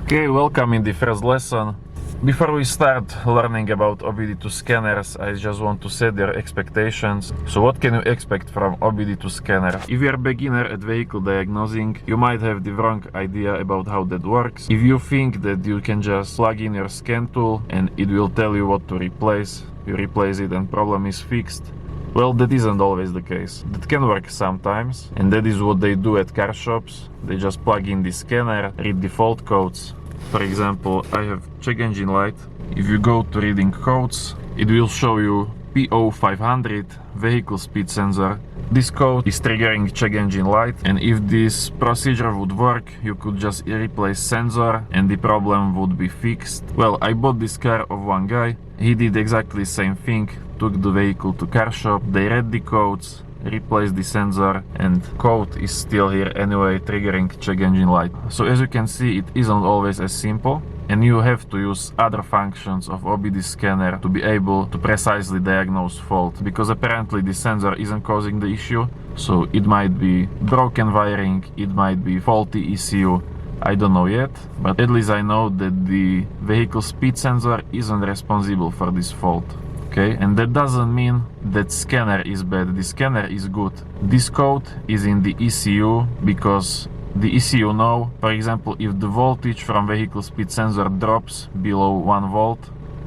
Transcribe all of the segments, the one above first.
Okay, welcome in the first lesson. Before we start learning about OBD2 scanners, I just want to set your expectations. So what can you expect from OBD2 scanner? If you're a beginner at vehicle diagnosing, you might have the wrong idea about how that works. If you think that you can just plug in your scan tool and it will tell you what to replace, you replace it and problem is fixed. Well, that isn't always the case. That can work sometimes, and that is what they do at car shops. They just plug in the scanner, read the fault codes. For example, I have check engine light. If you go to reading codes, it will show you PO500 vehicle speed sensor. This code is triggering check engine light, and if this procedure would work, you could just replace sensor and the problem would be fixed. Well, I bought this car of one guy. He did exactly the same thing, took the vehicle to car shop, they read the codes, replaced the sensor, and code is still here anyway, triggering check engine light. So as you can see, it isn't always as simple, and you have to use other functions of OBD scanner to be able to precisely diagnose fault, because apparently the sensor isn't causing the issue. So it might be broken wiring, it might be faulty ECU, I don't know yet, but at least I know that the vehicle speed sensor isn't responsible for this fault. Okay, and that doesn't mean that scanner is bad. The scanner is good. This code is in the ECU because the ECU know, for example, if the voltage from vehicle speed sensor drops below 1 volt,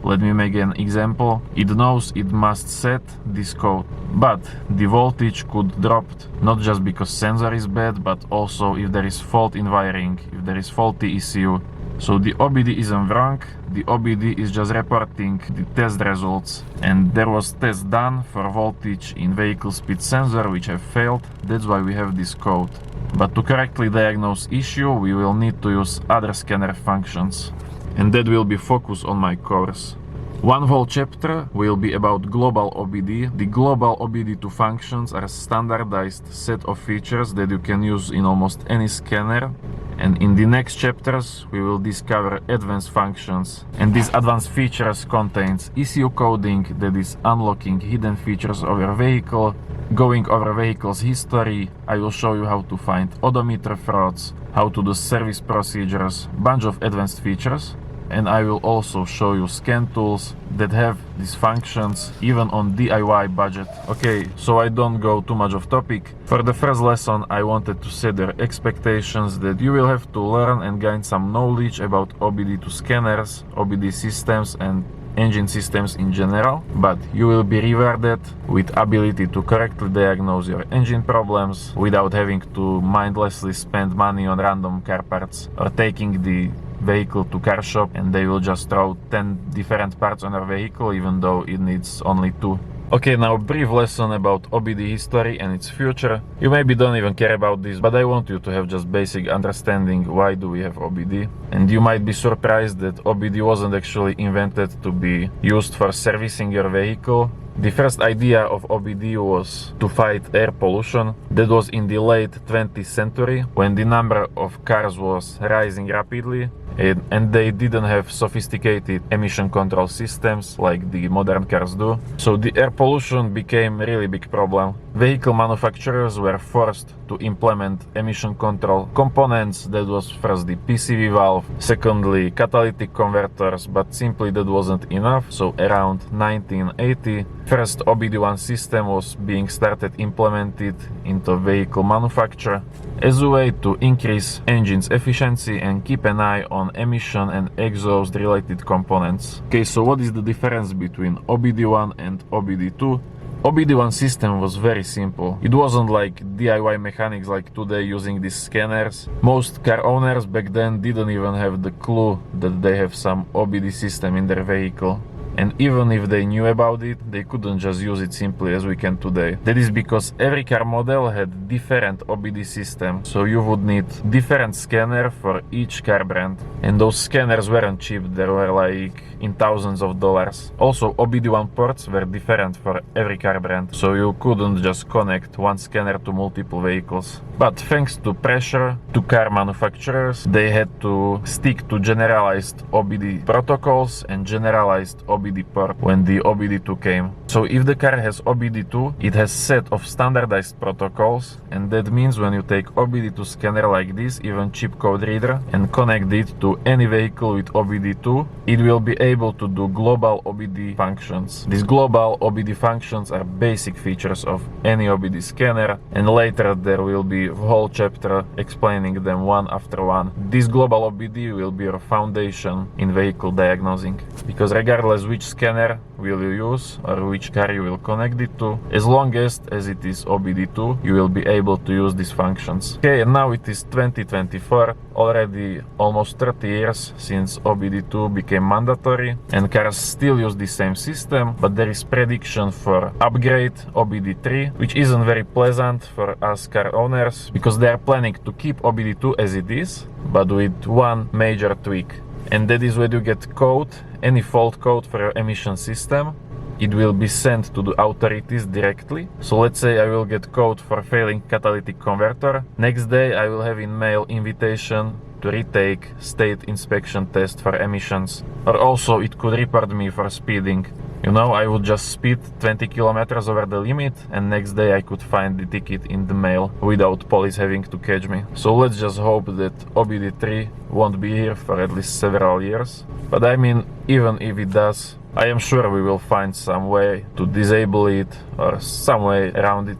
let me make an example, it knows it must set this code. But the voltage could drop not just because sensor is bad, but also if there is fault in wiring, if there is faulty ECU. So the OBD isn't wrong, the OBD is just reporting the test results, and there was test done for voltage in vehicle speed sensor which have failed. That's why we have this code. But to correctly diagnose issue, we will need to use other scanner functions, and that will be focused on my course. One whole chapter will be about global OBD. The global OBD2 functions are a standardized set of features that you can use in almost any scanner. And in the next chapters, we will discover advanced functions. And these advanced features contains ECU coding, that is unlocking hidden features of your vehicle, going over vehicle's history. I will show you how to find odometer frauds, how to do service procedures, bunch of advanced features. And I will also show you scan tools that have these functions even on DIY budget. Okay, so I don't go too much off topic. For the first lesson, I wanted to set your expectations that you will have to learn and gain some knowledge about OBD2 scanners, OBD systems and engine systems in general, but you will be rewarded with ability to correctly diagnose your engine problems without having to mindlessly spend money on random car parts or taking the vehicle to car shop and they will just throw 10 different parts on your vehicle even though it needs only 2. Okay, now a brief lesson about OBD history and its future. You maybe don't even care about this, but I want you to have just basic understanding why do we have OBD. And you might be surprised that OBD wasn't actually invented to be used for servicing your vehicle. The first idea of OBD was to fight air pollution. That was in the late 20th century when the number of cars was rising rapidly and they didn't have sophisticated emission control systems like the modern cars do. So the air pollution became a really big problem. Vehicle manufacturers were forced to implement emission control components. That was first the PCV valve, secondly catalytic converters, but simply that wasn't enough. So around 1980, first OBD1 system was being started implemented into vehicle manufacture as a way to increase engine's efficiency and keep an eye on emission and exhaust related components. Okay, so what is the difference between OBD1 and OBD2? OBD1 system was very simple. It wasn't like DIY mechanics like today using these scanners. Most car owners back then didn't even have the clue that they have some OBD system in their vehicle. And even if they knew about it, they couldn't just use it simply as we can today. That is because every car model had different OBD system, so you would need different scanner for each car brand. And those scanners weren't cheap, they were like in thousands of dollars. Also, OBD1 ports were different for every car brand, so you couldn't just connect one scanner to multiple vehicles. But thanks to pressure to car manufacturers, they had to stick to generalized OBD protocols and generalized OBD OBD port when the OBD2 came. So if the car has OBD2, it has set of standardized protocols, and that means when you take OBD2 scanner like this, even chip code reader, and connect it to any vehicle with OBD2, it will be able to do global OBD functions. These global OBD functions are basic features of any OBD scanner, and later there will be a whole chapter explaining them one after one. This global OBD will be your foundation in vehicle diagnosing, because regardless which scanner will you use or which car you will connect it to, as long as it is OBD2, you will be able to use these functions. Okay, and now it is 2024, already almost 30 years since OBD2 became mandatory, and cars still use the same system, but there is prediction for upgrade OBD3, which isn't very pleasant for us car owners, because they are planning to keep OBD2 as it is, but with one major tweak. And that is when you get code, any fault code for your emission system, it will be sent to the authorities directly. So let's say I will get code for failing catalytic converter. Next day I will have in mail invitation to retake state inspection test for emissions. Or also it could report me for speeding. You know, I would just speed 20 kilometers over the limit, and next day I could find the ticket in the mail without police having to catch me. So let's just hope that OBD3 won't be here for at least several years. But I mean, even if it does, I am sure we will find some way to disable it or some way around it.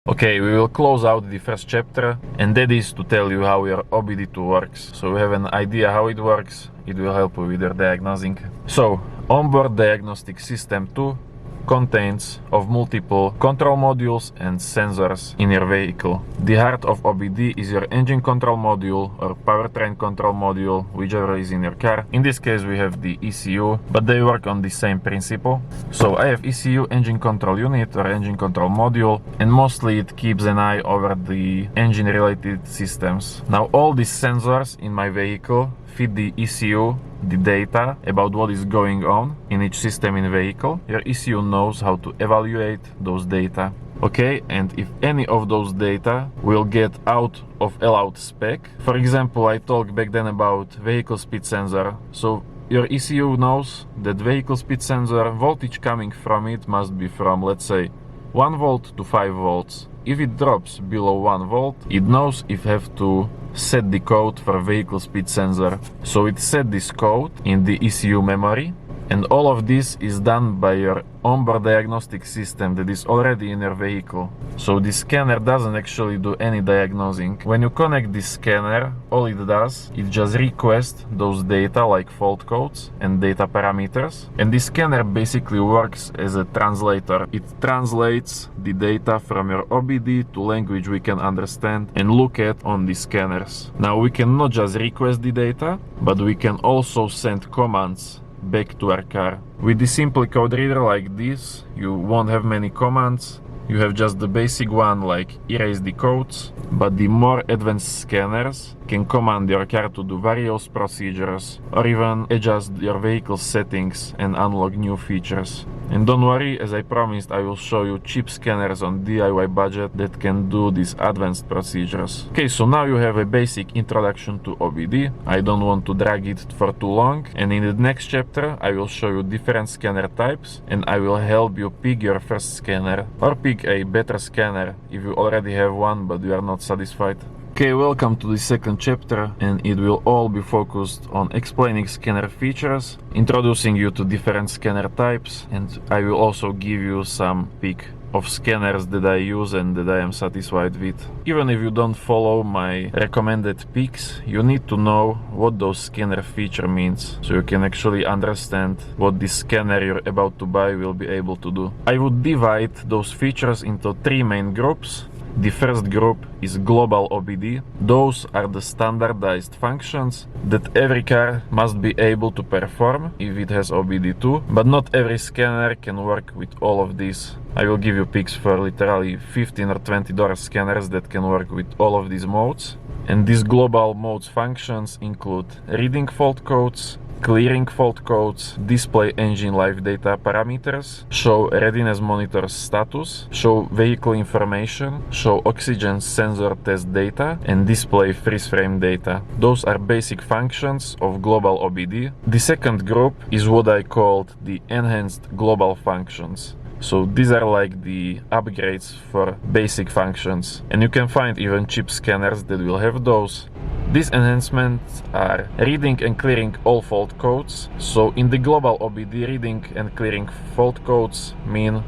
Okay, we will close out the first chapter, and that is to tell you how your OBD2 works. So you have an idea how it works, it will help you with your diagnosing. So, onboard diagnostic system 2 contains of multiple control modules and sensors in your vehicle. The heart of OBD is your engine control module or powertrain control module, whichever is in your car. In this case we have the ECU, but they work on the same principle. So I have ECU, engine control unit or engine control module, and mostly it keeps an eye over the engine related systems. Now all these sensors in my vehicle feed the ECU the data about what is going on in each system in the vehicle. Your ECU knows how to evaluate those data. Okay, and if any of those data will get out of allowed spec, for example, I talked back then about vehicle speed sensor. So your ECU knows that vehicle speed sensor voltage coming from it must be from, let's say, 1 volt to 5 volts. If it drops below 1 volt, it knows if have to set the code for vehicle speed sensor. So it set this code in the ECU memory, and all of this is done by your onboard diagnostic system that is already in your vehicle. So the scanner doesn't actually do any diagnosing. When you connect this scanner, all it does, it just requests those data like fault codes and data parameters. And the scanner basically works as a translator. It translates the data from your OBD to language we can understand and look at on the scanners. Now we can not just request the data, but we can also send commands back to our car. With the simple code reader like this, you won't have many commands. You have just the basic one like erase the codes, but the more advanced scanners can command your car to do various procedures or even adjust your vehicle settings and unlock new features. And don't worry, as I promised, I will show you cheap scanners on DIY budget that can do these advanced procedures. Okay, so now you have a basic introduction to OBD. I don't want to drag it for too long, and in the next chapter I will show you different scanner types and I will help you pick your first scanner or pick a better scanner if you already have one but you are not satisfied. Okay, welcome to the second chapter, and it will all be focused on explaining scanner features, introducing you to different scanner types, and I will also give you some pick of scanners that I use and that I am satisfied with. Even if you don't follow my recommended picks, you need to know what those scanner feature means, so you can actually understand what the scanner you're about to buy will be able to do. I would divide those features into 3 main groups. The first group is global OBD. Those are the standardized functions that every car must be able to perform if it has OBD2, but not every scanner can work with all of these. I will give you picks for literally $15 or $20 scanners that can work with all of these modes. And these global modes functions include reading fault codes, clearing fault codes, display engine live data parameters, show readiness monitor status, show vehicle information, show oxygen sensor test data, and display freeze frame data. Those are basic functions of global OBD. The second group is what I called the enhanced global functions. So these are like the upgrades for basic functions, and you can find even cheap scanners that will have those. These enhancements are reading and clearing all fault codes. So in the global OBD, reading and clearing fault codes mean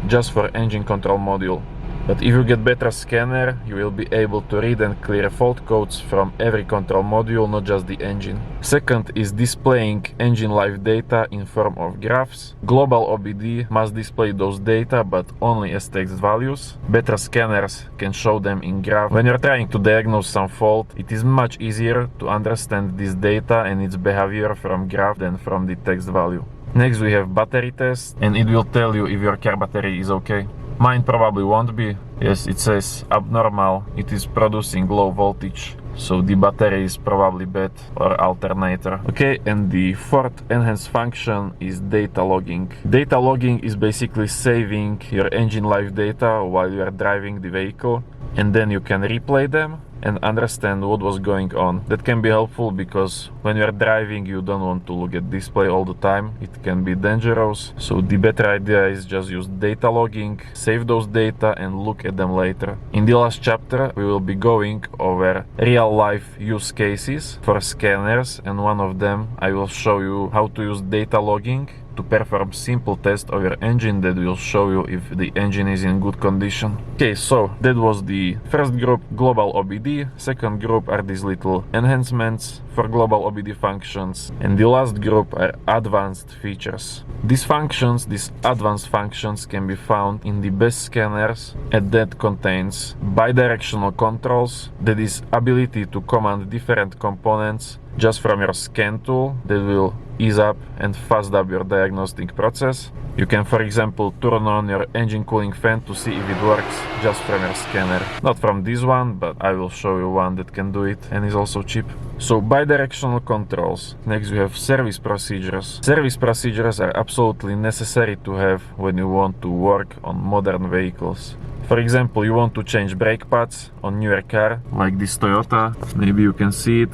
just for engine control module. But if you get better scanner, you will be able to read and clear fault codes from every control module, not just the engine. Second is displaying engine live data in form of graphs. Global OBD must display those data, but only as text values. Better scanners can show them in graph. When you're trying to diagnose some fault, it is much easier to understand this data and its behavior from graph than from the text value. Next we have battery test, and it will tell you if your car battery is okay. Mine probably won't be. Yes, it says abnormal. It is producing low voltage, so the battery is probably bad, or alternator. Okay, and the fourth enhanced function is data logging. Data logging is basically saving your engine live data while you are driving the vehicle, and then you can replay them and understand what was going on. That can be helpful because when you are driving, you don't want to look at display all the time. It can be dangerous. So the better idea is just use data logging, save those data and look at them later. In the last chapter, we will be going over real life use cases for scanners, and one of them I will show you how to use data logging to perform simple test of your engine that will show you if the engine is in good condition. Okay, so that was the first group, global OBD. Second group are these little enhancements for global OBD functions, and the last group are advanced features. These functions, these advanced functions, can be found in the best scanners, and that contains bidirectional controls, that is ability to command different components just from your scan tool that will ease up and fast up your diagnostic process. You can, for example, turn on your engine cooling fan to see if it works just from your scanner. Not from this one, but I will show you one that can do it and is also cheap. So bidirectional controls. Next we have service procedures. Service procedures are absolutely necessary to have when you want to work on modern vehicles. For example, you want to change brake pads on newer car, like this Toyota. Maybe you can see it.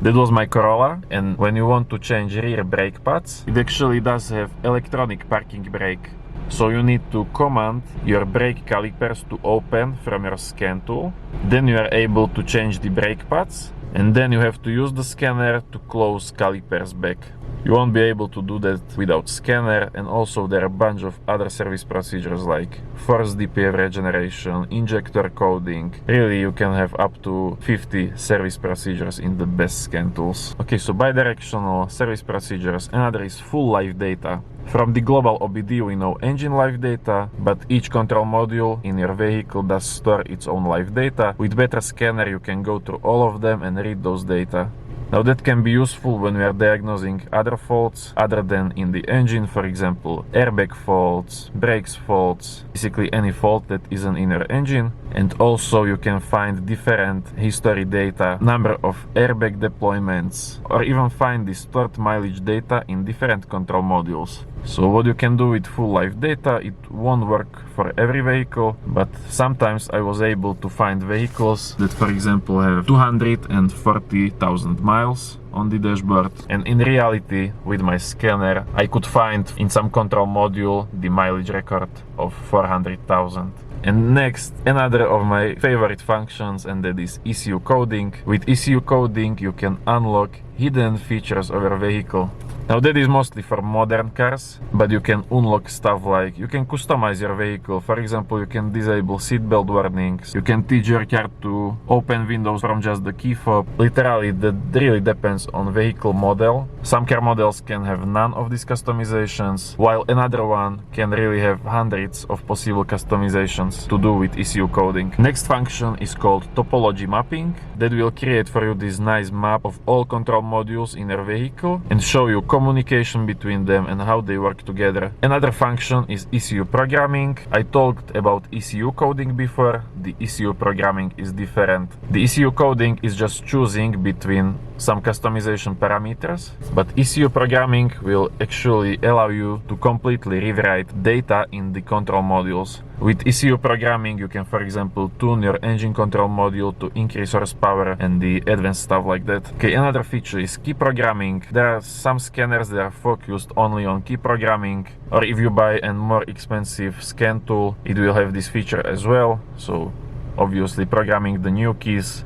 That was my Corolla, and when you want to change rear brake pads, it actually does have electronic parking brake. So you need to command your brake calipers to open from your scan tool. Then you are able to change the brake pads, and then you have to use the scanner to close calipers back. You won't be able to do that without scanner, and also there are a bunch of other service procedures like force DPF regeneration, injector coding. Really, you can have up to 50 service procedures in the best scan tools. Okay, so bidirectional service procedures. Another is full live data. From the global OBD we know engine live data, but each control module in your vehicle does store its own live data. With better scanner you can go through all of them and read those data. Now that can be useful when we are diagnosing other faults other than in the engine, for example airbag faults, brakes faults, basically any fault that isn't in your engine. And also you can find different history data, number of airbag deployments, or even find the stored mileage data in different control modules. So what you can do with full live data, it won't work for every vehicle, but sometimes I was able to find vehicles that, for example, have 240,000 miles on the dashboard, and in reality with my scanner I could find in some control module the mileage record of 400,000. And next, another of my favorite functions, and that is ECU coding. With ECU coding you can unlock hidden features of your vehicle. Now that is mostly for modern cars, but you can unlock stuff like you can customize your vehicle. For example, you can disable seatbelt warnings, you can teach your car to open windows from just the key fob. Literally, that really depends on vehicle model. Some car models can have none of these customizations, while another one can really have hundreds of possible customizations to do with ECU coding. Next function is called topology mapping, that will create for you this nice map of all control modules in your vehicle and show you communication between them and how they work together. Another function is ECU programming. I talked about ECU coding before. The ECU programming is different. The ECU coding is just choosing between some customization parameters, but ECU programming will actually allow you to completely rewrite data in the control modules. With ECU programming, you can, for example, tune your engine control module to increase horsepower and the advanced stuff like that. Okay, another feature is key programming. There are some scanners that are focused only on key programming, or if you buy a more expensive scan tool, it will have this feature as well. So obviously programming the new keys,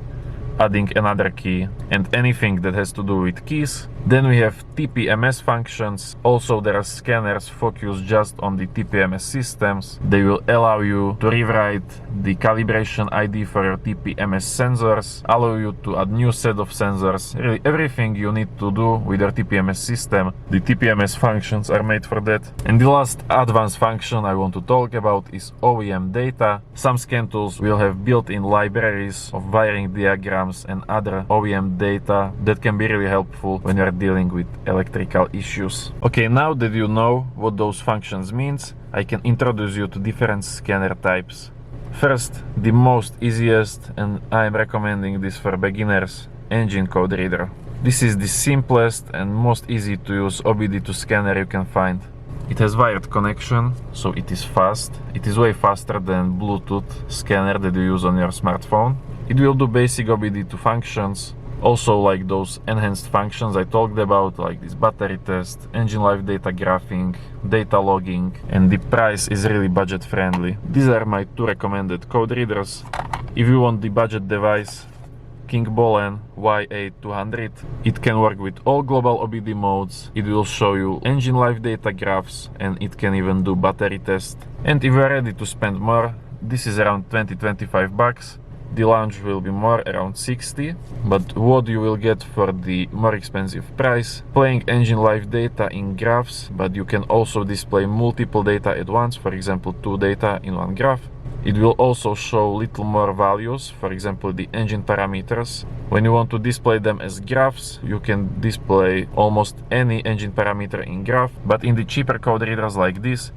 adding another key, and anything that has to do with keys. Then we have TPMS functions. Also, there are scanners focused just on the TPMS systems. They will allow you to rewrite the calibration ID for your TPMS sensors, allow you to add new set of sensors. Really, everything you need to do with your TPMS system, the TPMS functions are made for that. And the last advanced function I want to talk about is OEM data. Some scan tools will have built-in libraries of wiring diagrams and other OEM data that can be really helpful when you're dealing with electrical issues. Okay, now that you know what those functions means, I can introduce you to different scanner types. First, the most easiest, and I am recommending this for beginners, engine code reader. This is the simplest and most easy to use OBD2 scanner you can find. It has wired connection, so it is fast. It is way faster than Bluetooth scanner that you use on your smartphone. It will do basic OBD2 functions, also like those enhanced functions I talked about, like this battery test, engine life data graphing, data logging, and the price is really budget friendly. These are my two recommended code readers. If you want the budget device, King Bolen Y8200. It can work with all global OBD modes, it will show you engine life data graphs, and it can even do battery test. And if you are ready to spend more, this is around 20-25 bucks. The launch will be more, around 60, but what you will get for the more expensive price: playing engine life data in graphs, but you can also display multiple data at once, for example 2 data in one graph. It will also show little more values, for example the engine parameters. When you want to display them as graphs, you can display almost any engine parameter in graph, but in the cheaper code readers like this,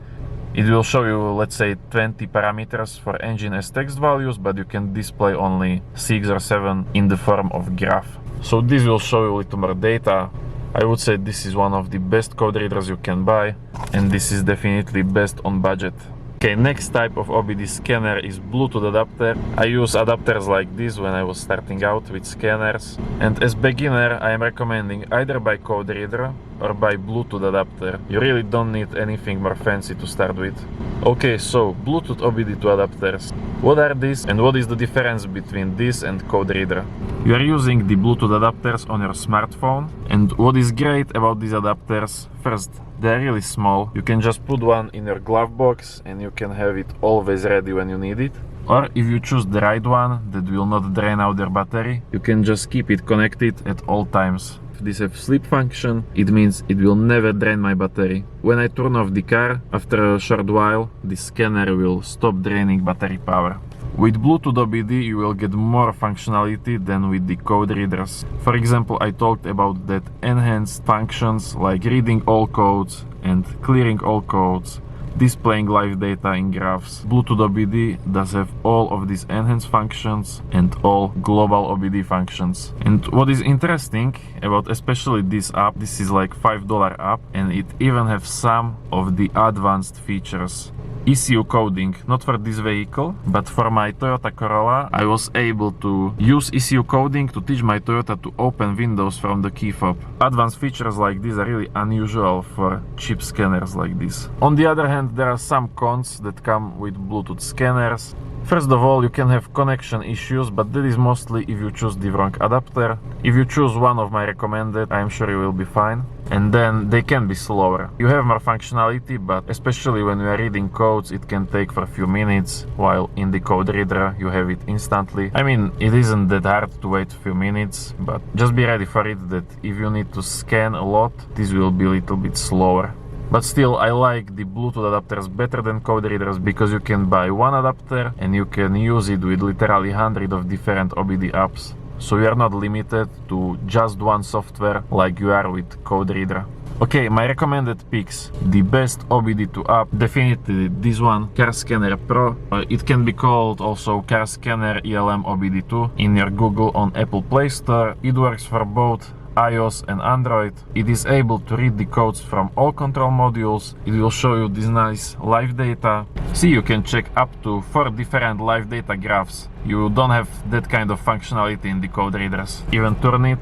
it will show you, let's say, 20 parameters for engine as text values, but you can display only 6 or 7 in the form of graph. So this will show you a little more data. I would say this is one of the best code readers you can buy, and this is definitely best on budget. Okay, next type of OBD scanner is Bluetooth adapter. I use adapters like this when I was starting out with scanners, and as beginner I am recommending either buy code reader or buy Bluetooth adapter. You really don't need anything more fancy to start with. Okay, so Bluetooth OBD2 adapters. What are these and what is the difference between this and code reader? You are using the Bluetooth adapters on your smartphone, and what is great about these adapters, first, they're really small. You can just put one in your glove box and you can have it always ready when you need it. Or if you choose the right one that will not drain out your battery, you can just keep it connected at all times. If this has sleep function, it means it will never drain my battery. When I turn off the car, after a short while, the scanner will stop draining battery power. With Bluetooth OBD you will get more functionality than with the code readers. For example, I talked about that enhanced functions like reading all codes and clearing all codes, displaying live data in graphs. Bluetooth OBD does have all of these enhanced functions and all global OBD functions. And what is interesting about especially this app, this is like $5 app, and it even has some of the advanced features. ECU coding, not for this vehicle, but for my Toyota Corolla, I was able to use ECU coding to teach my Toyota to open windows from the key fob. Advanced features like this are really unusual for cheap scanners like this. On the other hand, there are some cons that come with Bluetooth scanners. First of all, you can have connection issues, but that is mostly if you choose the wrong adapter. If you choose one of my recommended, I am sure you will be fine. And then they can be slower. You have more functionality, but especially when you are reading codes, it can take for a few minutes, while in the code reader you have it instantly. I mean, it isn't that hard to wait a few minutes, but just be ready for it that if you need to scan a lot, this will be a little bit slower. But still, I like the Bluetooth adapters better than code readers because you can buy one adapter and you can use it with literally hundreds of different OBD apps. so you are not limited to just one software like you are with CodeReader. Okay, my recommended picks. The best OBD2 app, definitely this one, Car Scanner Pro. It can be called also Car Scanner ELM OBD2 in your Google on Apple Play Store. It works for both iOS and Android. It is able to read the codes from all control modules. It will show you this nice live data. See, you can check up to 4 different live data graphs. You don't have that kind of functionality in the code readers. Even turn it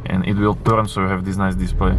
and it will turn, so you have this nice display.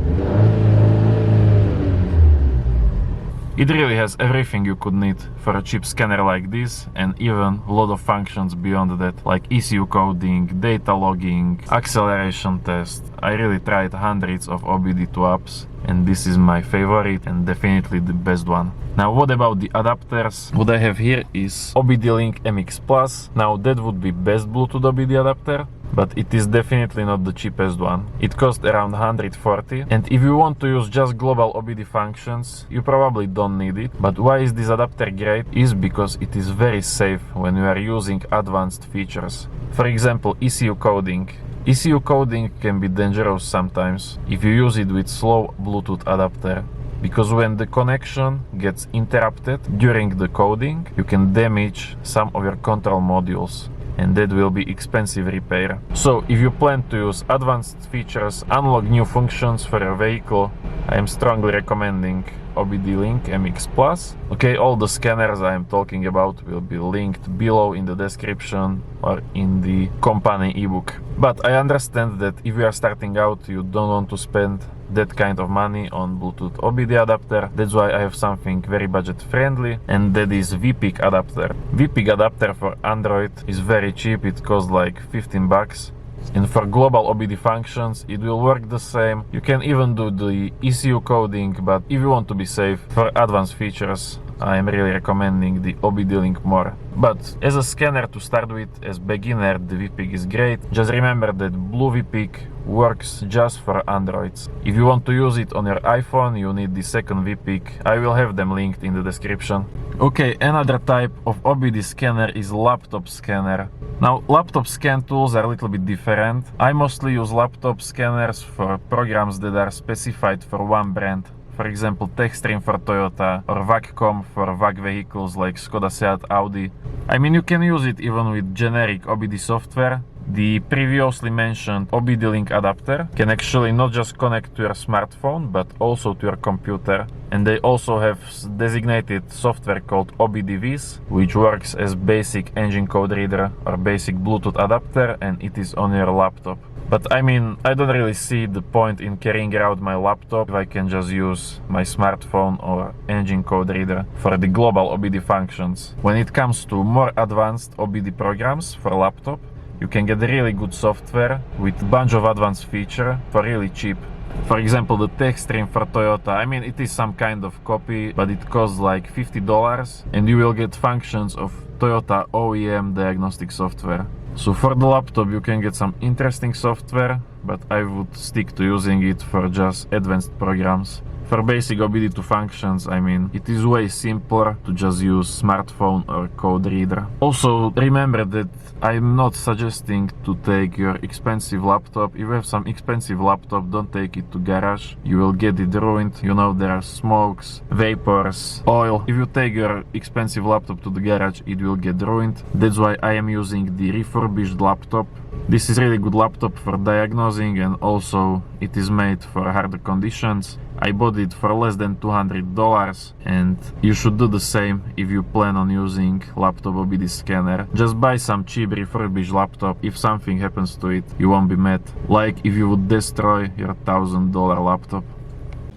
It really has everything you could need for a cheap scanner like this, and even a lot of functions beyond that, like ECU coding, data logging, acceleration test. I really tried hundreds of OBD2 apps, and this is my favorite and definitely the best one. Now, what about the adapters? What I have here is OBD-Link MX Plus. Now, that would be best Bluetooth OBD adapter, but it is definitely not the cheapest one. It costs around 140, and if you want to use just global OBD functions, you probably don't need it. But why is this adapter great? Is because it is very safe when you are using advanced features. For example, ECU coding. ECU coding can be dangerous sometimes if you use it with slow Bluetooth adapter, because when the connection gets interrupted during the coding, you can damage some of your control modules, and that will be expensive repair. So if you plan to use advanced features, unlock new functions for your vehicle, I am strongly recommending OBD-Link MX Plus. Okay, all the scanners I am talking about will be linked below in the description or in the company ebook. But I understand that if you are starting out, you don't want to spend that kind of money on Bluetooth OBD adapter. That's why I have something very budget friendly, and that is VPIC adapter. VPIC adapter for Android is very cheap, it costs like 15 bucks. And for global OBD functions, it will work the same. You can even do the ECU coding, but if you want to be safe, for advanced features, I am really recommending the OBD-Link more. But as a scanner to start with, as beginner, the VPIC is great. Just remember that Blue VPIC works just for Androids. If you want to use it on your iPhone, you need the second VPIC. I will have them linked in the description. Okay, another type of OBD scanner is laptop scanner. Now, laptop scan tools are a little bit different. I mostly use laptop scanners for programs that are specified for one brand. For example, TechStream for Toyota or VAC.com for VAC vehicles like Skoda, Seat, Audi. I mean, you can use it even with generic OBD software. The previously mentioned OBD-Link adapter can actually not just connect to your smartphone, but also to your computer. And they also have designated software called OBD2, which works as basic engine code reader or basic Bluetooth adapter, and it is on your laptop. But I mean, I don't really see the point in carrying around my laptop if I can just use my smartphone or engine code reader for the global OBD functions. When it comes to more advanced OBD programs for laptop, you can get really good software with a bunch of advanced features for really cheap. For example, the TechStream for Toyota, I mean, it is some kind of copy, but it costs like $50, and you will get functions of Toyota OEM diagnostic software. So for the laptop you can get some interesting software, but I would stick to using it for just advanced programs. For basic OBD2 functions, I mean, it is way simpler to just use smartphone or code reader. Also, remember that I'm not suggesting to take your expensive laptop. If you have some expensive laptop, don't take it to garage. You will get it ruined. You know, there are smokes, vapors, oil. If you take your expensive laptop to the garage, it will get ruined. That's why I am using the refurbished laptop. This is really good laptop for diagnosing, and also it is made for harder conditions. I bought it for less than $200, and you should do the same if you plan on using laptop OBD scanner. Just buy some cheap refurbished laptop. If something happens to it, you won't be mad, like if you would destroy your $1,000 laptop.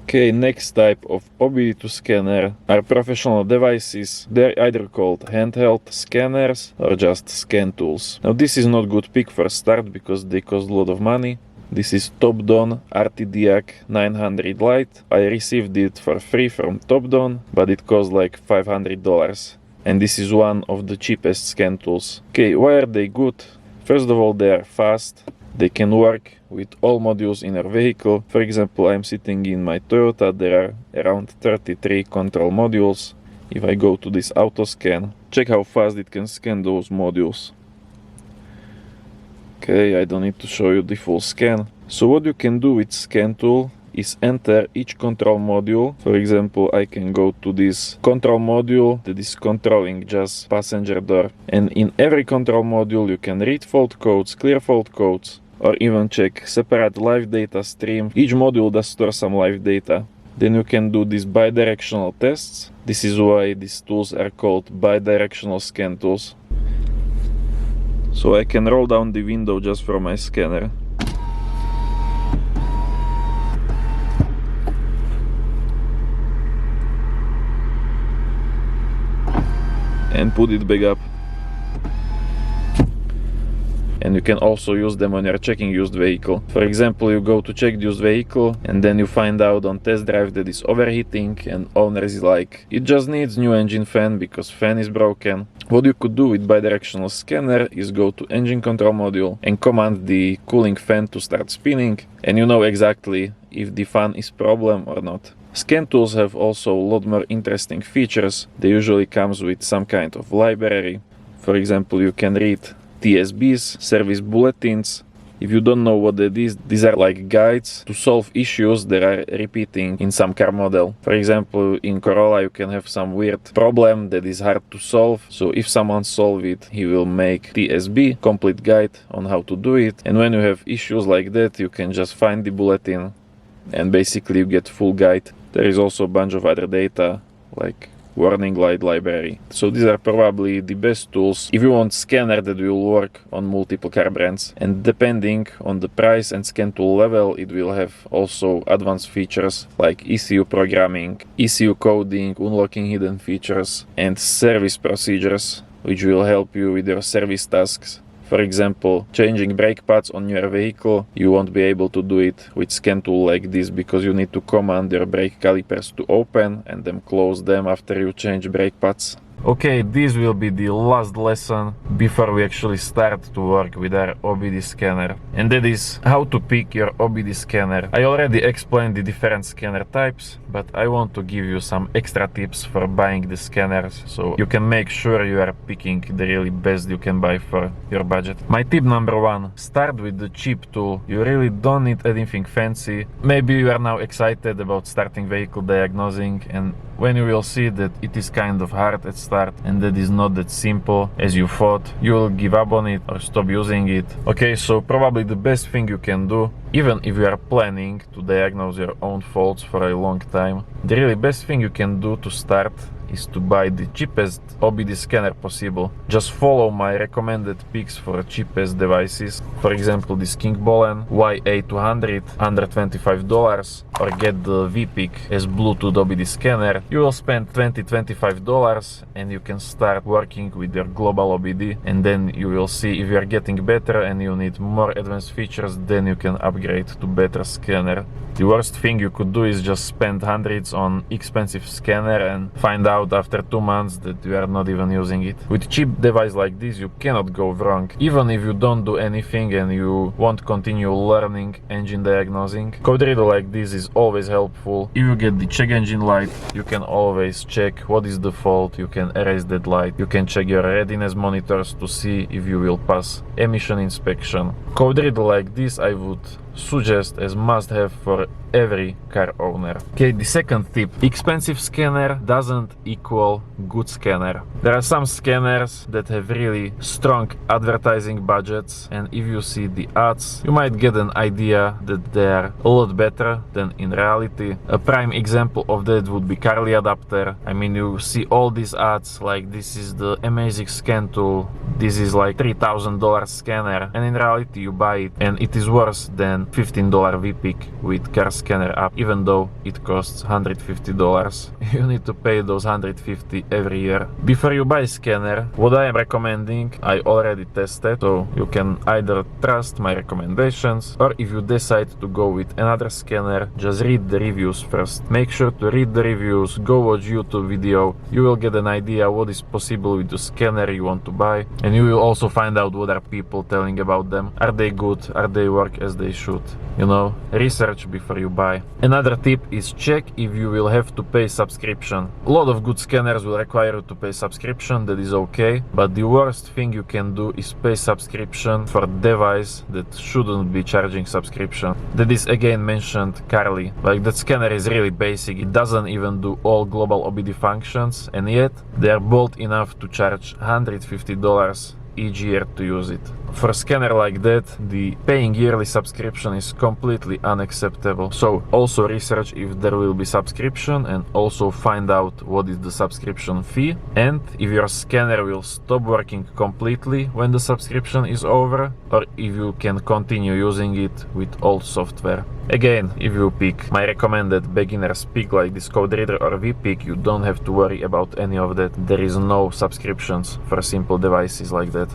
Okay, next type of OBD2 scanner are professional devices. They're either called handheld scanners or just scan tools. Now this is not good pick for start because they cost a lot of money. This is Topdon RTDIAC 900 Lite. I received it for free from Topdon, but it cost like $500. And this is one of the cheapest scan tools. Okay, why are they good? First of all, they are fast. They can work with all modules in your vehicle. For example, I'm sitting in my Toyota. There are around 33 control modules. If I go to this auto scan, check how fast it can scan those modules. Okay, I don't need to show you the full scan. So what you can do with scan tool is enter each control module. For example, I can go to this control module that is controlling just passenger door. And in every control module you can read fault codes, clear fault codes, or even check separate live data stream. Each module does store some live data. Then you can do these bidirectional tests. This is why these tools are called bidirectional scan tools. So I can roll down the window just from my scanner. And put it back up. And you can also use them when you're checking used vehicle. For example, you go to check the used vehicle and then you find out on test drive that it's overheating and owner is like, it just needs new engine fan because fan is broken. What you could do with bidirectional scanner is go to engine control module and command the cooling fan to start spinning, and you know exactly if the fan is problem or not. Scan tools have also a lot more interesting features. They usually comes with some kind of library. For example, you can read TSBs, service bulletins. If you don't know what that is, these are like guides to solve issues that are repeating in some car model. For example, in Corolla you can have some weird problem that is hard to solve. So if someone solve it, he will make TSB, complete guide on how to do it. And when you have issues like that, you can just find the bulletin and basically you get full guide. There is also a bunch of other data like warning light library. So these are probably the best tools if you want scanner that will work on multiple car brands. And depending on the price and scan tool level, it will have also advanced features like ECU programming, ECU coding, unlocking hidden features, and service procedures, which will help you with your service tasks. For example, changing brake pads on your vehicle, you won't be able to do it with scan tool like this because you need to command your brake calipers to open and then close them after you change brake pads. Okay, this will be the last lesson before we actually start to work with our OBD scanner. And that is how to pick your OBD scanner. I already explained the different scanner types, but I want to give you some extra tips for buying the scanners so you can make sure you are picking the really best you can buy for your budget. My tip number one, start with the cheap tool. You really don't need anything fancy. Maybe you are now excited about starting vehicle diagnosing, and when you will see that it is kind of hard at start and that is not that simple as you thought, you will give up on it or stop using it. Okay, so probably the best thing you can do, even if you are planning to diagnose your own faults for a long time, the really best thing you can do to start is to buy the cheapest OBD scanner possible. Just follow my recommended picks for cheapest devices. For example, this King Bolen YA200, $125, or get the VPIC as Bluetooth OBD scanner. You will spend $20-25 and you can start working with your global OBD, and then you will see if you are getting better and you need more advanced features, then you can upgrade to better scanner. The worst thing you could do is just spend hundreds on expensive scanner and find out after 2 months that you are not even using it. With cheap device like this, you cannot go wrong. Even if you don't do anything and you won't continue learning engine diagnosing, code reader like this is always helpful. If you get the check engine light, you can always check what is the fault, you can erase that light, you can check your readiness monitors to see if you will pass emission inspection. Code reader like this I would suggest as must have for every car owner. Okay, the second tip, expensive scanner doesn't equal good scanner. There are some scanners that have really strong advertising budgets, and if you see the ads, you might get an idea that they are a lot better than in reality. A prime example of that would be Carly adapter. I mean, you see all these ads like this is the amazing scan tool, this is like $3,000 scanner, and in reality you buy it and it is worse than $15 VPIC with car scanner app, even though it costs $150. You need to pay those $150 every year. Before you buy scanner, what I am recommending, I already tested, so you can either trust my recommendations, or if you decide to go with another scanner, just read the reviews first. Make sure to read the reviews, go watch YouTube video, you will get an idea what is possible with the scanner you want to buy, and you will also find out what are people telling about them. Are they good? Are they work as they should? should, you know, research before you buy. Another tip is check if you will have to pay subscription. A lot of good scanners will require you to pay subscription, that is okay, but the worst thing you can do is pay subscription for a device that shouldn't be charging subscription. That is again mentioned Carly. Like, that scanner is really basic, it doesn't even do all global OBD functions, and yet they are bold enough to charge $150 each year to use it. For a scanner like that, the paying yearly subscription is completely unacceptable. So also research if there will be subscription, and also find out what is the subscription fee, and if your scanner will stop working completely when the subscription is over, or if you can continue using it with old software. Again, if you pick my recommended beginner's pick like this code reader or vPick, you don't have to worry about any of that. There is no subscriptions for simple devices like that.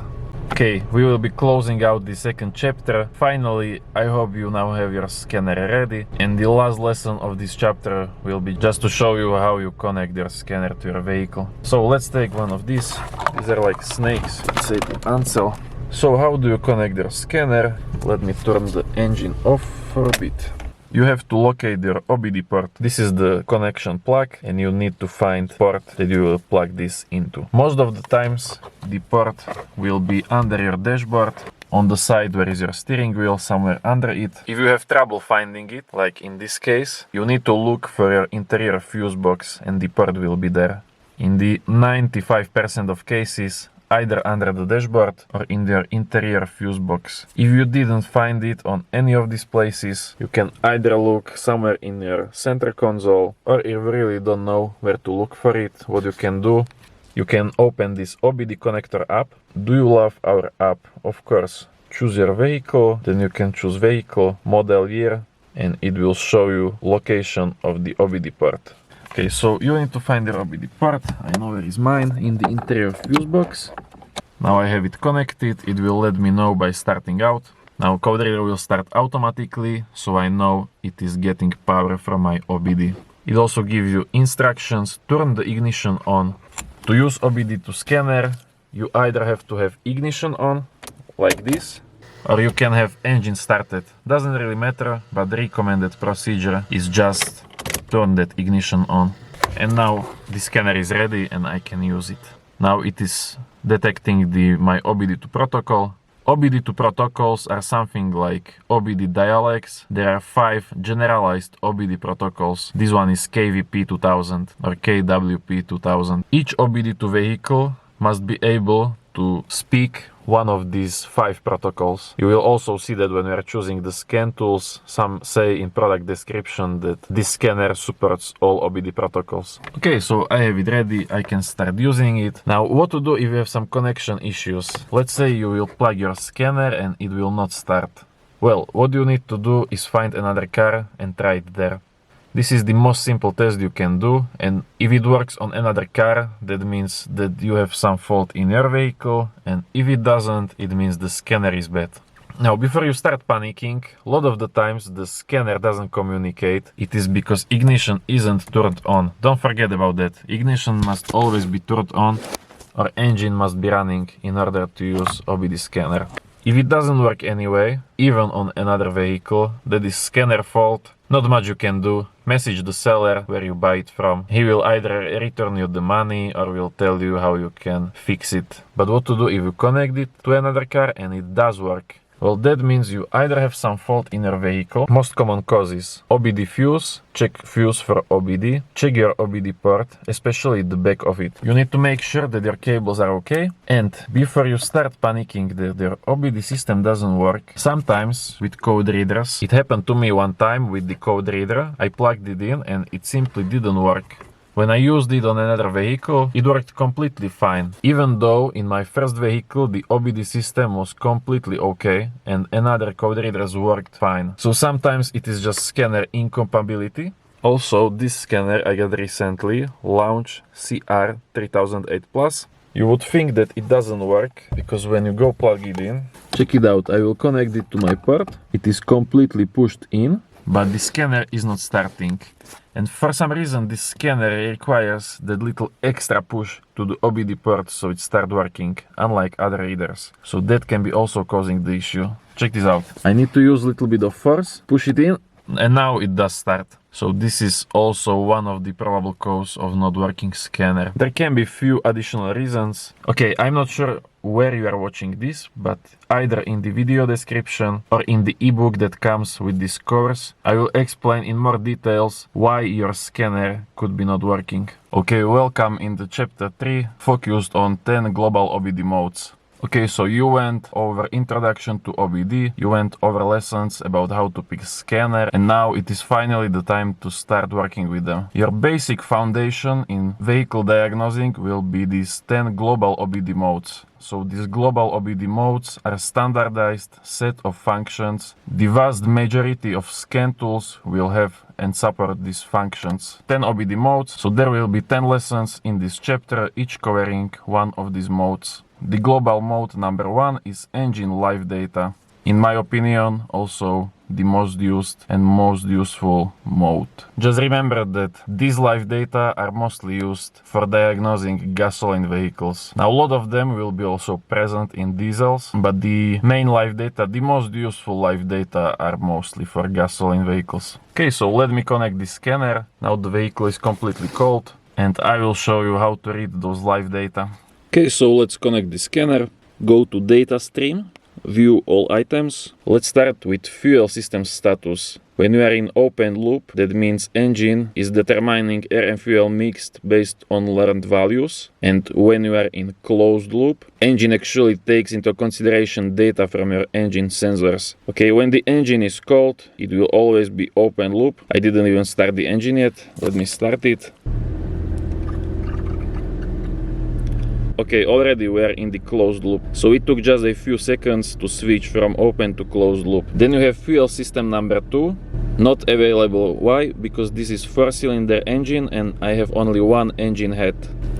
Okay, we will be closing out the second chapter. Finally, I hope you now have your scanner ready. And the last lesson of this chapter will be just to show you how you connect your scanner to your vehicle. So let's take one of these. These are like snakes, let's say the Ansel. So how do you connect your scanner? Let me turn the engine off for a bit. You have to locate your OBD port. This is the connection plug, and you need to find port that you will plug this into. Most of the times the port will be under your dashboard, on the side where is your steering wheel, somewhere under it. If you have trouble finding it, like in this case, you need to look for your interior fuse box and the port will be there. In the 95% of cases, either under the dashboard or in your interior fuse box. If you didn't find it on any of these places, you can either look somewhere in your center console, or if you really don't know where to look for it, what you can do, you can open this OBD connector app. Do you love our app? Of course. Choose your vehicle, then you can choose vehicle, model year, and it will show you location of the OBD port. Okay, so you need to find your OBD port. I know where is mine, in the interior fuse box. Now I have it connected. It will let me know by starting out. Now code reader will start automatically, so I know it is getting power from my OBD. It also gives you instructions. Turn the ignition on. To use OBD2 scanner, you either have to have ignition on, like this, or you can have engine started. Doesn't really matter, but the recommended procedure is just turn that ignition on. And now the scanner is ready and I can use it. Now it is detecting my OBD2 protocol. OBD2 protocols are something like OBD dialects. There are 5 generalized OBD protocols. This one is KVP2000 or KWP2000. Each OBD2 vehicle must be able to speak one of these 5 protocols. You will also see that when we are choosing the scan tools, some say in product description that this scanner supports all OBD protocols. Okay, so I have it ready, I can start using it. Now, what to do if you have some connection issues? Let's say you will plug your scanner and it will not start. Well, what you need to do is find another car and try it there. This is the most simple test you can do, and if it works on another car, that means that you have some fault in your vehicle, and if it doesn't, it means the scanner is bad. Now, before you start panicking, a lot of the times the scanner doesn't communicate. It is because ignition isn't turned on. Don't forget about that. Ignition must always be turned on, or engine must be running in order to use OBD scanner. If it doesn't work anyway, even on another vehicle, that is scanner fault. Not much you can do. Message the seller where you buy it from. He will either return you the money or will tell you how you can fix it. But what to do if you connect it to another car and it does work? Well, that means you either have some fault in your vehicle. Most common causes: OBD fuse, check fuse for OBD, check your OBD port, especially the back of it. You need to make sure that your cables are okay, and before you start panicking that your OBD system doesn't work, sometimes with code readers, it happened to me one time with the code reader, I plugged it in and it simply didn't work. When I used it on another vehicle, it worked completely fine, even though in my first vehicle the OBD system was completely okay and another code readers worked fine. So sometimes it is just scanner incompatibility. Also, this scanner I got recently, Launch CR3008 Plus. You would think that it doesn't work, because when you go plug it in, check it out, I will connect it to my port. It is completely pushed in. but the scanner is not starting. And for some reason this scanner requires that little extra push to the OBD port so it starts working, unlike other readers. So that can be also causing the issue. Check this out. I need to use a little bit of force, push it in, and now it does start. So this is also one of the probable cause of not working scanner. There can be few additional reasons. Okay, I'm not sure where you are watching this, but either in the video description or in the ebook that comes with this course, I will explain in more details why your scanner could be not working. Okay, welcome in the chapter 3, focused on 10 global OBD modes. Okay, so you went over introduction to OBD, you went over lessons about how to pick scanner, and now it is finally the time to start working with them. Your basic foundation in vehicle diagnosing will be these 10 global OBD modes. So these global OBD modes are a standardized set of functions. The vast majority of scan tools will have and support these functions. 10 OBD modes, so there will be 10 lessons in this chapter, each covering one of these modes. The global mode number 1 is engine live data. In my opinion, also the most used and most useful mode. Just remember that these live data are mostly used for diagnosing gasoline vehicles. Now a lot of them will be also present in diesels, but the main live data, the most useful live data, are mostly for gasoline vehicles. Okay, so let me connect the scanner. Now the vehicle is completely cold and I will show you how to read those live data. Okay, so let's connect the scanner. Go to data stream. View all items. Let's start with fuel system status. When you are in open loop, that means engine is determining air and fuel mixed based on learned values. And when you are in closed loop, engine actually takes into consideration data from your engine sensors. Okay, when the engine is cold, it will always be open loop. I didn't even start the engine yet. Let me start it. Okay, already we are in the closed loop. So it took just a few seconds to switch from open to closed loop. Then you have fuel system number 2. Not available. Why? Because this is 4-cylinder engine and I have only one engine head.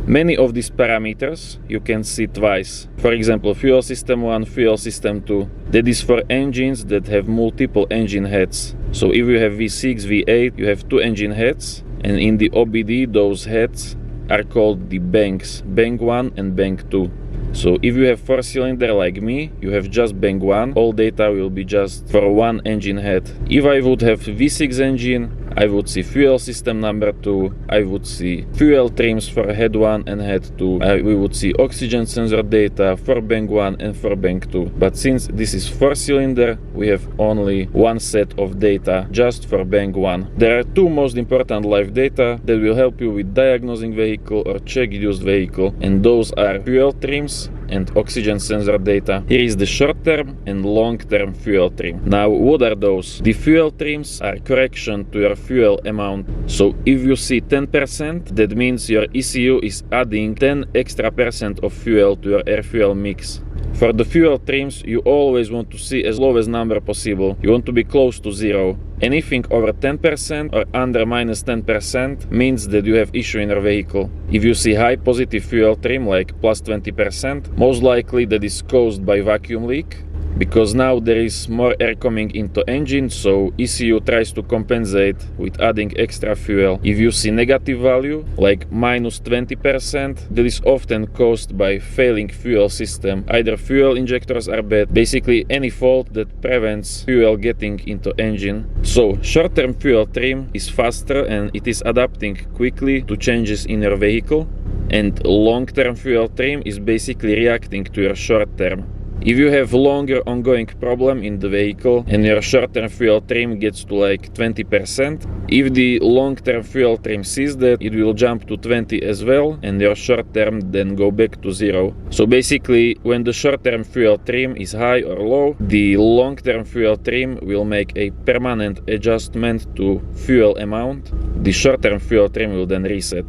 Many of these parameters you can see twice. For example, fuel system 1, fuel system 2. That is for engines that have multiple engine heads. So if you have V6, V8, you have 2 engine heads, and in the OBD those heads are called the banks, bank 1 and bank 2. So if you have 4-cylinder like me, you have just bank 1, all data will be just for one engine head. If I would have V6 engine, I would see fuel system number 2, I would see fuel trims for head 1 and head 2, we would see oxygen sensor data for bank 1 and for bank 2. But since this is 4-cylinder, we have only one set of data just for bank 1. There are 2 most important live data that will help you with diagnosing vehicle or check used vehicle, and those are fuel trims and oxygen sensor data. Here is the short-term and long-term fuel trim. Now, what are those? The fuel trims are correction to your fuel amount. So if you see 10%, that means your ECU is adding 10 extra % of fuel to your air-fuel mix. For the fuel trims, you always want to see as low as number possible. You want to be close to 0. Anything over 10% or under minus 10% means that you have issue in your vehicle. If you see high positive fuel trim, like plus 20%, most likely that is caused by vacuum leak, because now there is more air coming into engine, so ECU tries to compensate with adding extra fuel. If you see negative value, like minus 20%, that is often caused by failing fuel system. Either fuel injectors are bad, basically any fault that prevents fuel getting into engine. So short-term fuel trim is faster and it is adapting quickly to changes in your vehicle, and long-term fuel trim is basically reacting to your short-term. If you have longer ongoing problem in the vehicle and your short-term fuel trim gets to like 20%, if the long-term fuel trim sees that, it will jump to 20 as well, and your short-term then go back to 0. So basically, when the short-term fuel trim is high or low, the long-term fuel trim will make a permanent adjustment to fuel amount. The short-term fuel trim will then reset.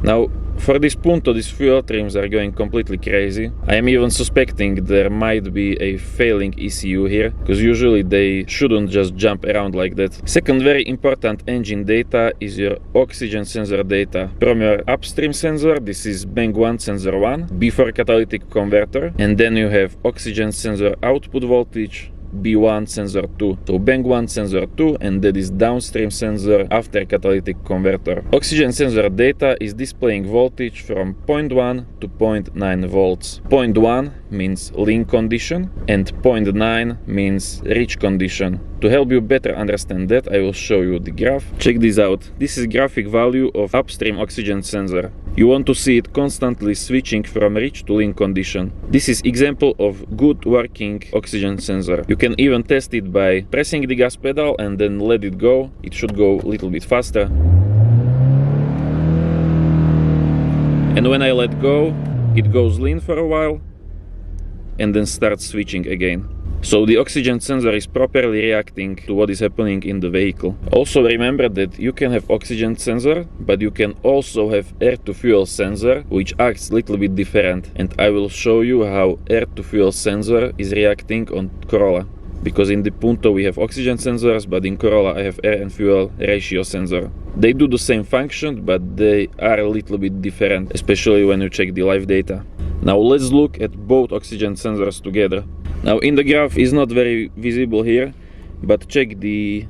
Now, for this punto, these fuel trims are going completely crazy. I am even suspecting there might be a failing ECU here, because usually they shouldn't just jump around like that. Second very important engine data is your oxygen sensor data. From your upstream sensor, this is bank 1 sensor 1, before catalytic converter, and then you have oxygen sensor output voltage, B1 sensor 2. So bank 1 sensor 2, and that is downstream sensor after catalytic converter. Oxygen sensor data is displaying voltage from 0.1 to 0.9 volts. 0.1 means lean condition and 0.9 means rich condition. To help you better understand that, I will show you the graph. Check this out. This is graphic value of upstream oxygen sensor. You want to see it constantly switching from rich to lean condition. This is example of good working oxygen sensor. You can even test it by pressing the gas pedal and then let it go. It should go a little bit faster. And when I let go, it goes lean for a while and then starts switching again. So the oxygen sensor is properly reacting to what is happening in the vehicle. Also remember that you can have oxygen sensor, but you can also have air-to-fuel sensor, which acts a little bit different. And I will show you how air-to-fuel sensor is reacting on Corolla. Because in the Punto we have oxygen sensors, but in Corolla I have air and fuel ratio sensor. They do the same function, but they are a little bit different, especially when you check the live data. Now let's look at both oxygen sensors together. Now in the graph is not very visible here, but check the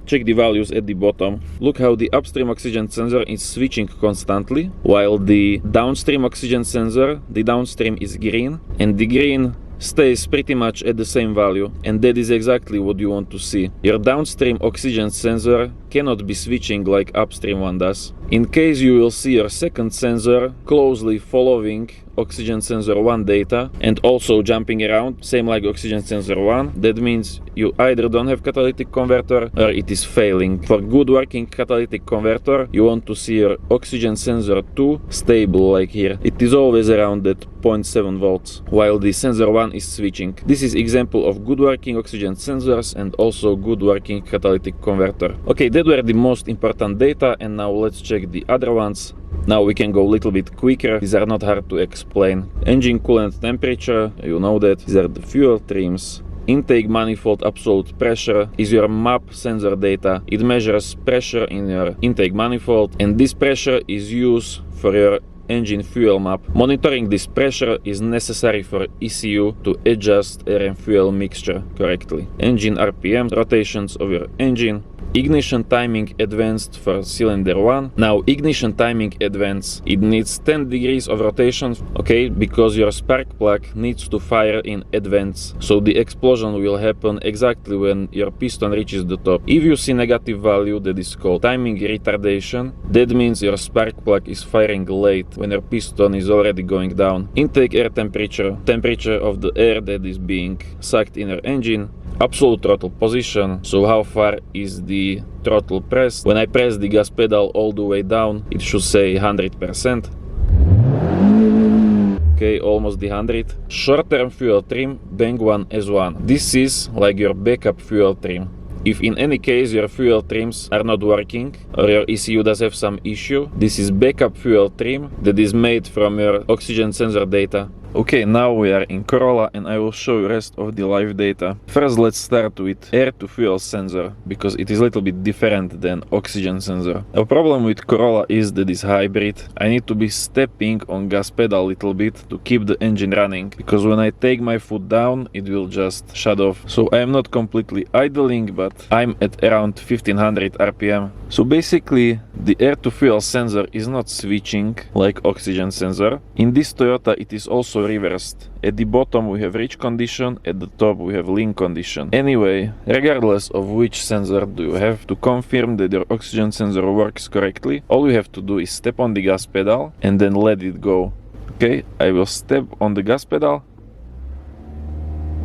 values at the bottom. Look how the upstream oxygen sensor is switching constantly, while the downstream oxygen sensor, the downstream is green, and the green stays pretty much at the same value, and that is exactly what you want to see. Your downstream oxygen sensor cannot be switching like upstream one does. In case you will see your second sensor closely following oxygen sensor 1 data and also jumping around, same like oxygen sensor 1, that means you either don't have catalytic converter or it is failing. For good working catalytic converter, you want to see your oxygen sensor 2 stable like here. It is always around that 0.7 volts, while the sensor 1 is switching. This is example of good working oxygen sensors and also good working catalytic converter. Okay, that were the most important data, and now let's check the other ones. Now we can go a little bit quicker. These are not hard to explain. Engine coolant temperature, you know that. These are the fuel trims. Intake manifold absolute pressure is your MAP sensor data. It measures pressure in your intake manifold, and this pressure is used for your engine fuel map. Monitoring this pressure is necessary for ECU to adjust air and fuel mixture correctly. Engine RPM, rotations of your engine. Ignition timing advanced for cylinder 1. Now ignition timing advanced, it needs 10 degrees of rotation, okay, because your spark plug needs to fire in advance, so the explosion will happen exactly when your piston reaches the top. If you see negative value, that is called timing retardation. That means your spark plug is firing late when your piston is already going down. Intake air temperature, temperature of the air that is being sucked in your engine. Absolute throttle position, so how far is the throttle pressed. When I press the gas pedal all the way down, it should say 100%. Okay, almost the 100. Short-term fuel trim, bank 1 S1. This is like your backup fuel trim. If in any case your fuel trims are not working or your ECU does have some issue, this is backup fuel trim that is made from your oxygen sensor data. Okay, now we are in Corolla and I will show you rest of the live data. First let's start with air to fuel sensor, because it is a little bit different than oxygen sensor. A problem with Corolla is that it's hybrid. I need to be stepping on gas pedal a little bit to keep the engine running, because when I take my foot down it will just shut off. So I am not completely idling, but I'm at around 1500 RPM. So basically the air to fuel sensor is not switching like oxygen sensor. In this Toyota it is also reversed. At the bottom we have rich condition, at the top we have lean condition. Anyway, regardless of which sensor do you have, to confirm that your oxygen sensor works correctly, all you have to do is step on the gas pedal and then let it go. Okay, I will step on the gas pedal,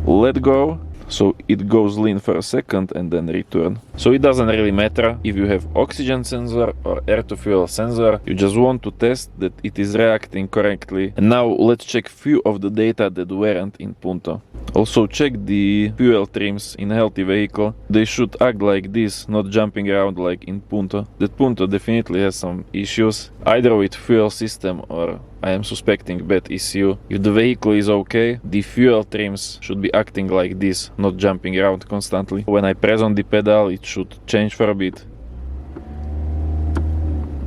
let go, so it goes lean for a second and then return. So it doesn't really matter if you have oxygen sensor or air to fuel sensor, you just want to test that it is reacting correctly. And now let's check few of the data that weren't in Punto. Also check the fuel trims in a healthy vehicle. They should act like this, not jumping around like in Punto. That Punto definitely has some issues, either with fuel system or I am suspecting bad ECU. If the vehicle is okay, the fuel trims should be acting like this, not jumping around constantly. When I press on the pedal, it should change for a bit,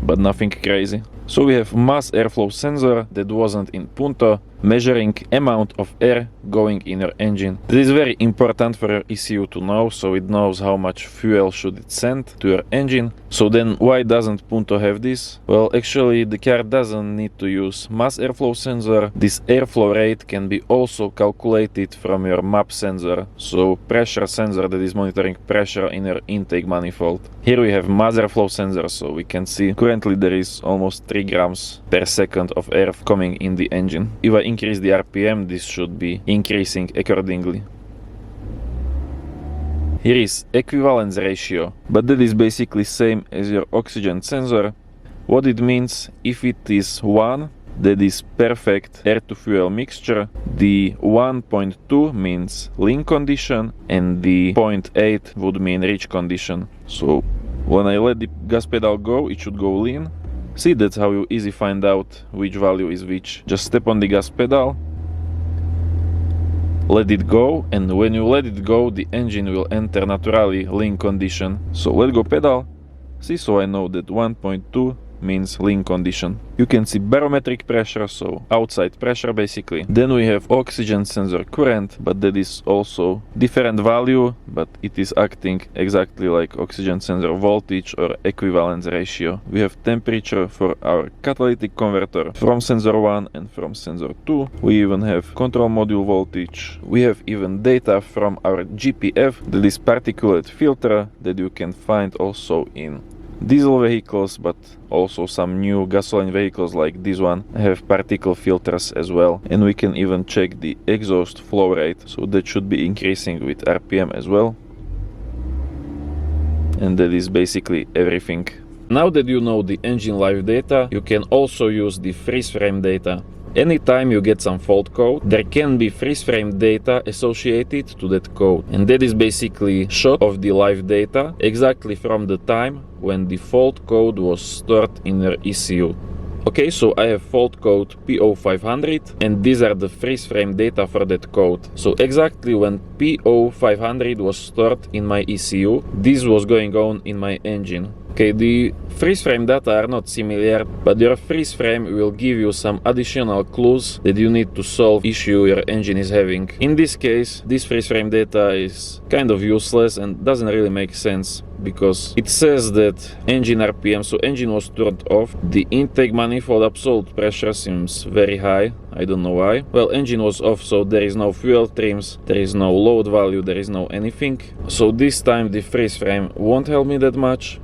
but nothing crazy. So we have mass airflow sensor that wasn't in Punto, measuring amount of air going in your engine. This is very important for your ECU to know, so it knows how much fuel should it send to your engine. So then why doesn't Punto have this? Well, actually the car doesn't need to use mass airflow sensor. This airflow rate can be also calculated from your MAP sensor, so pressure sensor that is monitoring pressure in your intake manifold. Here we have mass airflow sensor, so we can see currently there is almost 3 grams per second of air coming in the engine. If I increase the RPM, this should be increasing accordingly. Here is equivalence ratio, but that is basically same as your oxygen sensor. What it means, if it is 1, that is perfect air to fuel mixture. The 1.2 means lean condition and the 0.8 would mean rich condition. So when I let the gas pedal go, it should go lean. See, that's how you easily find out which value is which. Just step on the gas pedal, let it go, and when you let it go, the engine will enter naturally lean condition. So let go pedal. See, so I know that 1.2 means lean condition. You can see barometric pressure, so outside pressure basically. Then we have oxygen sensor current, but that is also different value, but it is acting exactly like oxygen sensor voltage or equivalence ratio. We have temperature for our catalytic converter from sensor 1 and from sensor 2. We even have control module voltage. We have even data from our GPF, that is particulate filter, that you can find also in diesel vehicles, but also some new gasoline vehicles like this one have particle filters as well. And we can even check the exhaust flow rate, so that should be increasing with RPM as well. And that is basically everything. Now that you know the engine live data, you can also use the freeze frame data. Anytime you get some fault code, there can be freeze frame data associated to that code. And that is basically shot of the live data exactly from the time when the fault code was stored in your ECU. Okay, so I have fault code P0500 and these are the freeze frame data for that code. So exactly when P0500 was stored in my ECU, this was going on in my engine. Okay, the freeze frame data are not similar, but your freeze frame will give you some additional clues that you need to solve issue your engine is having. In this case, this freeze frame data is kind of useless and doesn't really make sense, because it says that engine RPM, so engine was turned off. The intake manifold absolute pressure seems very high, I don't know why. Well, engine was off, so there is no fuel trims, there is no load value, there is no anything. So this time the freeze frame won't help me that much.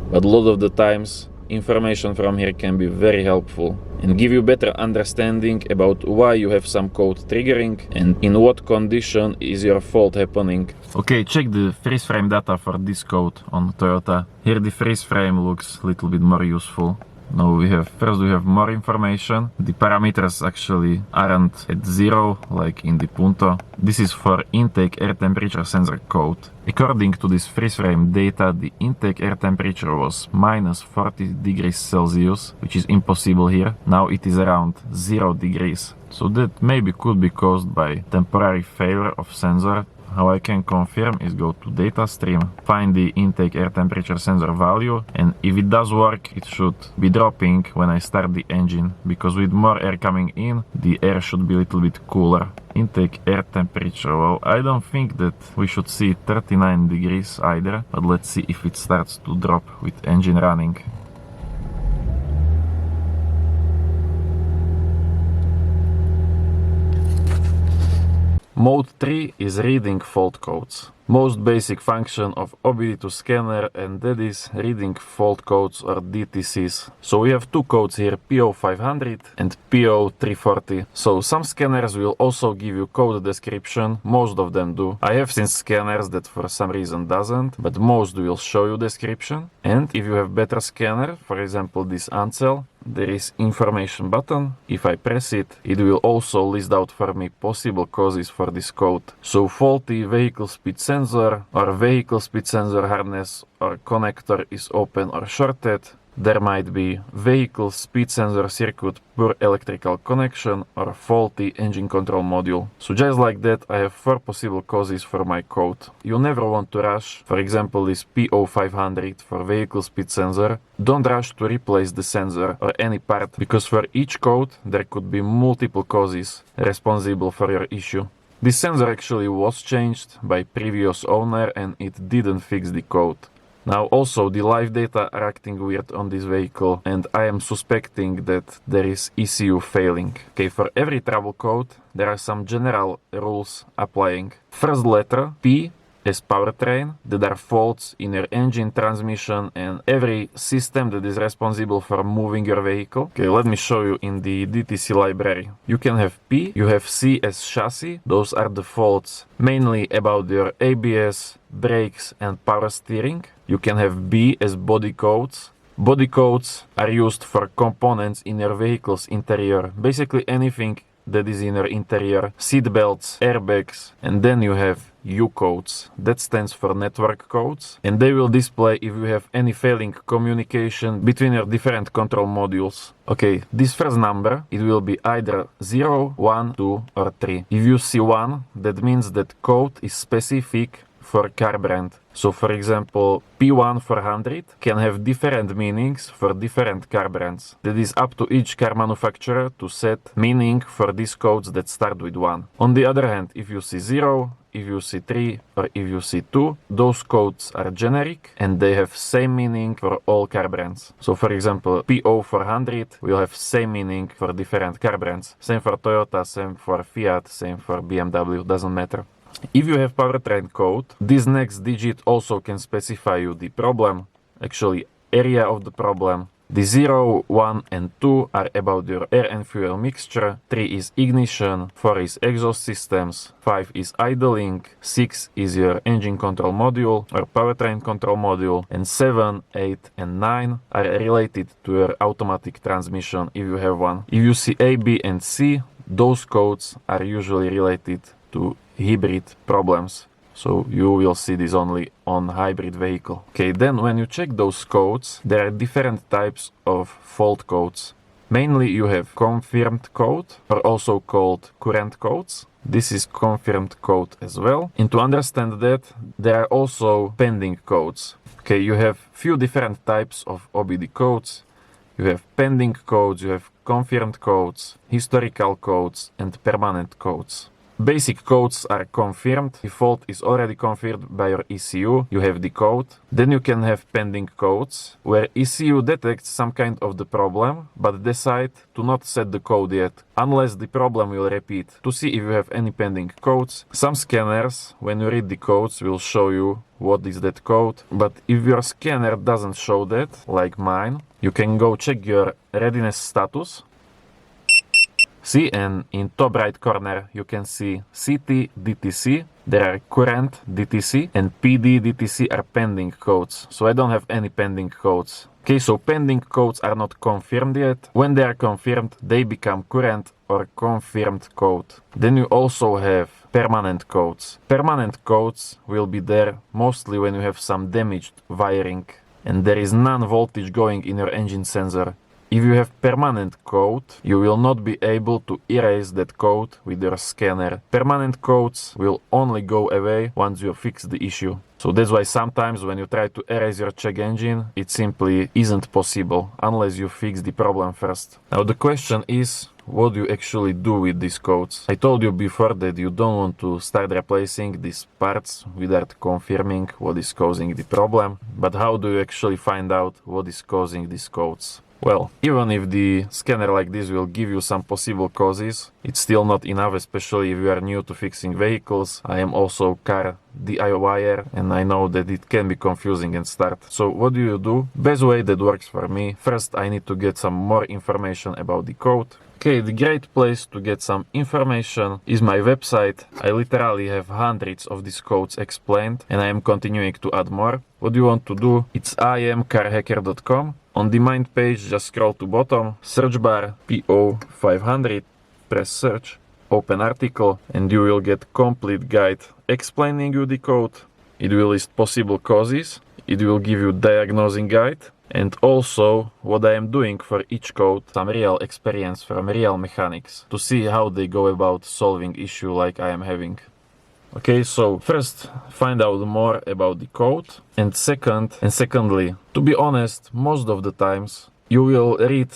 But a lot of the times, information from here can be very helpful and give you better understanding about why you have some code triggering and in what condition is your fault happening. Okay, check the freeze frame data for this code on Toyota. Here the freeze frame looks a little bit more useful. Now first we have more information. The parameters actually aren't at 0 like in the Punto. This is for intake air temperature sensor code. According to this freeze frame data, the intake air temperature was minus 40 degrees Celsius, which is impossible here. Now it is around 0 degrees. So that maybe could be caused by temporary failure of sensor. How I can confirm is go to data stream, find the intake air temperature sensor value, and if it does work, it should be dropping when I start the engine, because with more air coming in, the air should be a little bit cooler. Intake air temperature, well, I don't think that we should see 39 degrees either, but let's see if it starts to drop with engine running. Mode 3 is reading fault codes. Most basic function of OBD2 scanner, and that is reading fault codes or DTCs. So we have two codes here, P0500 and P0340. So some scanners will also give you code description, most of them do. I have seen scanners that for some reason doesn't, but most will show you description. And if you have better scanner, for example this Ansel, there is information button. If I press it, it will also list out for me possible causes for this code. So faulty vehicle speed sensor or vehicle speed sensor harness or connector is open or shorted. There might be vehicle speed sensor circuit poor electrical connection or faulty engine control module. So just like that, I have 4 possible causes for my code. You never want to rush. For example, this P0500 for vehicle speed sensor. Don't rush to replace the sensor or any part, because for each code there could be multiple causes responsible for your issue. This sensor actually was changed by previous owner and it didn't fix the code. Now also the live data are acting weird on this vehicle and I am suspecting that there is ECU failing. Okay, for every trouble code there are some general rules applying. First letter P as powertrain, that are faults in your engine, transmission and every system that is responsible for moving your vehicle. Okay, let me show you in the DTC library. You can have P, you have C as chassis, those are the faults mainly about your ABS, brakes and power steering. You can have B as body codes. Body codes are used for components in your vehicle's interior, basically anything that is in your interior, seat belts, airbags, and then you have U codes. That stands for network codes, and they will display if you have any failing communication between your different control modules. Okay, this first number, it will be either 0, 1, 2 or 3. If you see 1, that means that code is specific for car brand. So for example, P1 400 can have different meanings for different car brands. That is up to each car manufacturer to set meaning for these codes that start with 1. On the other hand, if you see 0, if you see 3 or if you see 2, those codes are generic and they have same meaning for all car brands. So for example, P0400 will have same meaning for different car brands. Same for Toyota, same for Fiat, same for BMW, doesn't matter. If you have powertrain code, this next digit also can specify you the problem, actually area of the problem. The 0, 1 and 2 are about your air and fuel mixture, 3 is ignition, 4 is exhaust systems, 5 is idling, 6 is your engine control module or powertrain control module, and 7, 8 and 9 are related to your automatic transmission if you have one. If you see A, B and C, those codes are usually related to hybrid problems. So you will see this only on hybrid vehicle. Okay, then when you check those codes, there are different types of fault codes. Mainly you have confirmed code, or also called current codes. This is confirmed code as well. And to understand that, there are also pending codes. Okay, you have few different types of OBD codes. You have pending codes, you have confirmed codes, historical codes, and permanent codes. Basic codes are confirmed. The fault is already confirmed by your ECU. You have the code. Then you can have pending codes, where ECU detects some kind of the problem, but decide to not set the code yet, unless the problem will repeat. To see if you have any pending codes, some scanners, when you read the codes, will show you what is that code. But if your scanner doesn't show that, like mine, you can go check your readiness status. See, and in top right corner you can see CT DTC, there are current DTC, and PD DTC are pending codes. So I don't have any pending codes. Okay, so pending codes are not confirmed yet. When they are confirmed, they become current or confirmed code. Then you also have permanent codes. Permanent codes will be there mostly when you have some damaged wiring and there is none voltage going in your engine sensor. If you have permanent code, you will not be able to erase that code with your scanner. Permanent codes will only go away once you fix the issue. So that's why sometimes when you try to erase your check engine, it simply isn't possible unless you fix the problem first. Now the question is, what do you actually do with these codes? I told you before that you don't want to start replacing these parts without confirming what is causing the problem. But how do you actually find out what is causing these codes? Well, even if the scanner like this will give you some possible causes, it's still not enough, especially if you are new to fixing vehicles. I am also car DIYer and I know that it can be confusing and start. So what do you do? Best way that works for me, first I need to get some more information about the code. Okay, the great place to get some information is my website. I literally have hundreds of these codes explained and I am continuing to add more. What you want to do? It's imcarhacker.com. On the main page, just scroll to bottom, search bar P0500, press search, open article, and you will get complete guide explaining you the code. It will list possible causes, it will give you diagnosing guide, and also what I am doing for each code, some real experience from real mechanics, to see how they go about solving issue like I am having. Okay, so first find out more about the code, and secondly, to be honest, most of the times you will read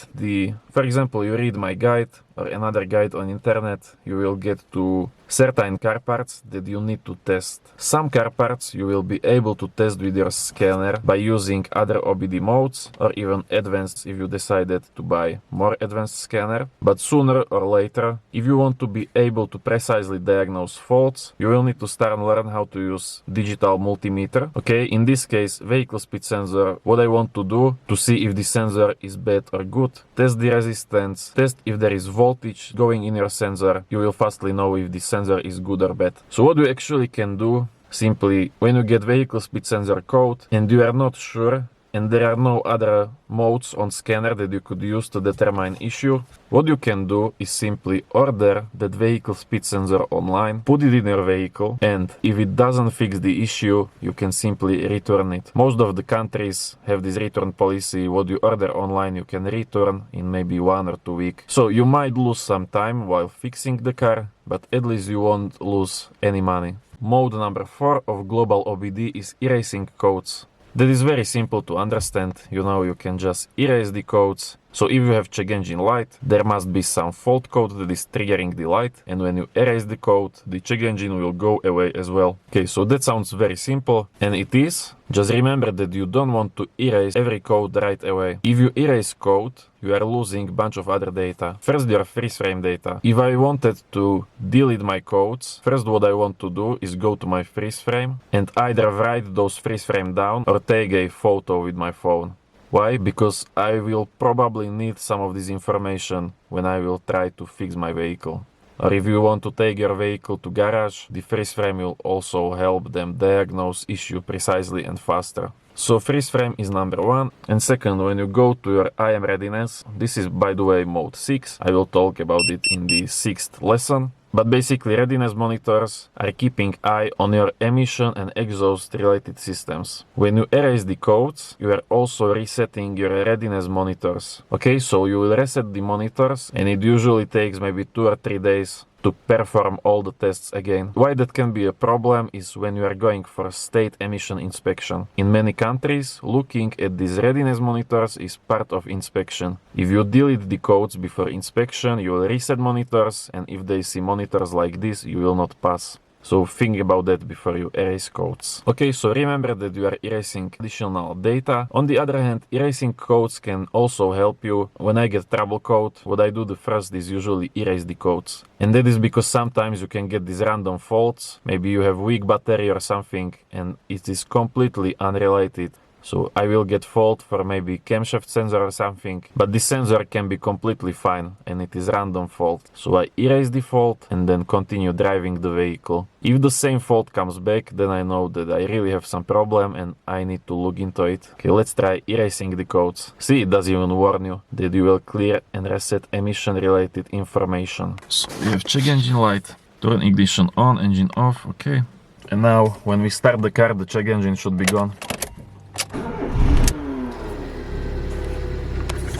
for example, you read my guide or another guide on internet, you will get to certain car parts that you need to test. Some car parts you will be able to test with your scanner by using other OBD modes or even advanced if you decided to buy more advanced scanner. But sooner or later, if you want to be able to precisely diagnose faults, you will need to start and learn how to use digital multimeter. Okay, in this case, vehicle speed sensor. What I want to do to see if the sensor is bad or good, test the resistance, test if there is voltage going in your sensor. You will fastly know if the sensor is good or bad. So what you actually can do, simply when you get vehicle speed sensor code and you are not sure and there are no other modes on scanner that you could use to determine issue, what you can do is simply order that vehicle speed sensor online, put it in your vehicle, and if it doesn't fix the issue, you can simply return it. Most of the countries have this return policy. What you order online you can return in maybe 1 or 2 weeks. So you might lose some time while fixing the car, but at least you won't lose any money. Mode number 4 of global OBD is erasing codes. That is very simple to understand. You know, you can just erase the codes. So if you have check engine light, there must be some fault code that is triggering the light, and when you erase the code, the check engine will go away as well. Okay, so that sounds very simple, and it is. Just remember that you don't want to erase every code right away. If you erase code, you are losing a bunch of other data. First, your freeze frame data. If I wanted to delete my codes, first what I want to do is go to my freeze frame and either write those freeze frame down or take a photo with my phone. Why? Because I will probably need some of this information when I will try to fix my vehicle. Or if you want to take your vehicle to garage, the freeze frame will also help them diagnose issue precisely and faster. So freeze frame is number 1. And second, when you go to your IM readiness, this is by the way mode 6. I will talk about it in the 6th lesson. But basically readiness monitors are keeping eye on your emission and exhaust related systems. When you erase the codes, you are also resetting your readiness monitors. Okay, so you will reset the monitors and it usually takes maybe 2 or 3 days to perform all the tests again. Why that can be a problem is when you are going for state emission inspection. In many countries, looking at these readiness monitors is part of inspection. If you delete the codes before inspection, you will reset monitors, and if they see monitors like this, you will not pass. So think about that before you erase codes. Okay, so remember that you are erasing additional data. On the other hand, erasing codes can also help you. When I get trouble code, what I do the first is usually erase the codes. And that is because sometimes you can get these random faults. Maybe you have weak battery or something and it is completely unrelated. So I will get fault for maybe camshaft sensor or something, but the sensor can be completely fine and it is random fault. So I erase the fault and then continue driving the vehicle. If the same fault comes back, then I know that I really have some problem and I need to look into it. Okay, let's try erasing the codes. See, it does even warn you that you will clear and reset emission related information. So we have check engine light, turn ignition on, engine off, okay. And now when we start the car, the check engine should be gone.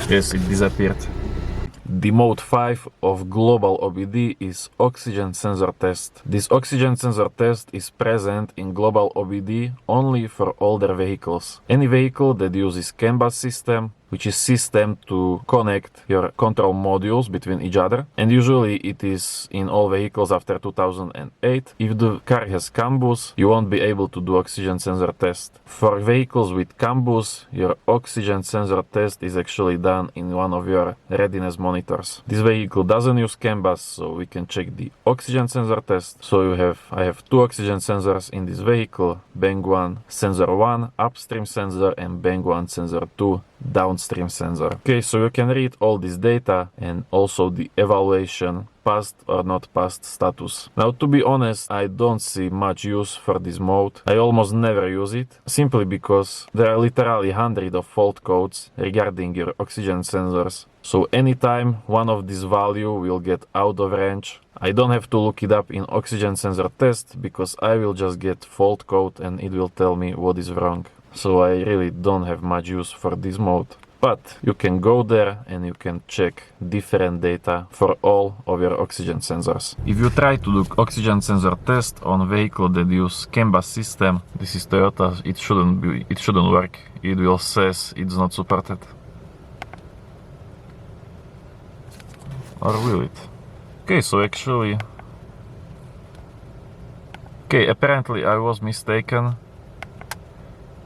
Yes, it disappeared. The mode 5 of global OBD is oxygen sensor test. This oxygen sensor test is present in global OBD only for older vehicles. Any vehicle that uses CAN bus system, which is system to connect your control modules between each other, and usually it is in all vehicles after 2008. If the car has CAN bus, you won't be able to do oxygen sensor test. For vehicles with CAN bus, your oxygen sensor test is actually done in one of your readiness monitors. This vehicle doesn't use CAN bus, so we can check the oxygen sensor test. So I have 2 oxygen sensors in this vehicle, Bang 1 sensor 1 upstream sensor and Bang 1 sensor 2 downstream sensor. Okay, so you can read all this data and also the evaluation, passed or not passed status. Now, to be honest, I don't see much use for this mode. I almost never use it, simply because there are literally hundreds of fault codes regarding your oxygen sensors. So anytime one of these value will get out of range, I don't have to look it up in oxygen sensor test because I will just get fault code and it will tell me what is wrong. So I really don't have much use for this mode. But you can go there and you can check different data for all of your oxygen sensors. If you try to do oxygen sensor test on vehicle that use CAN bus system, this is Toyota, it shouldn't work. It will says it's not supported. Or will it? Okay, so actually Okay, apparently I was mistaken.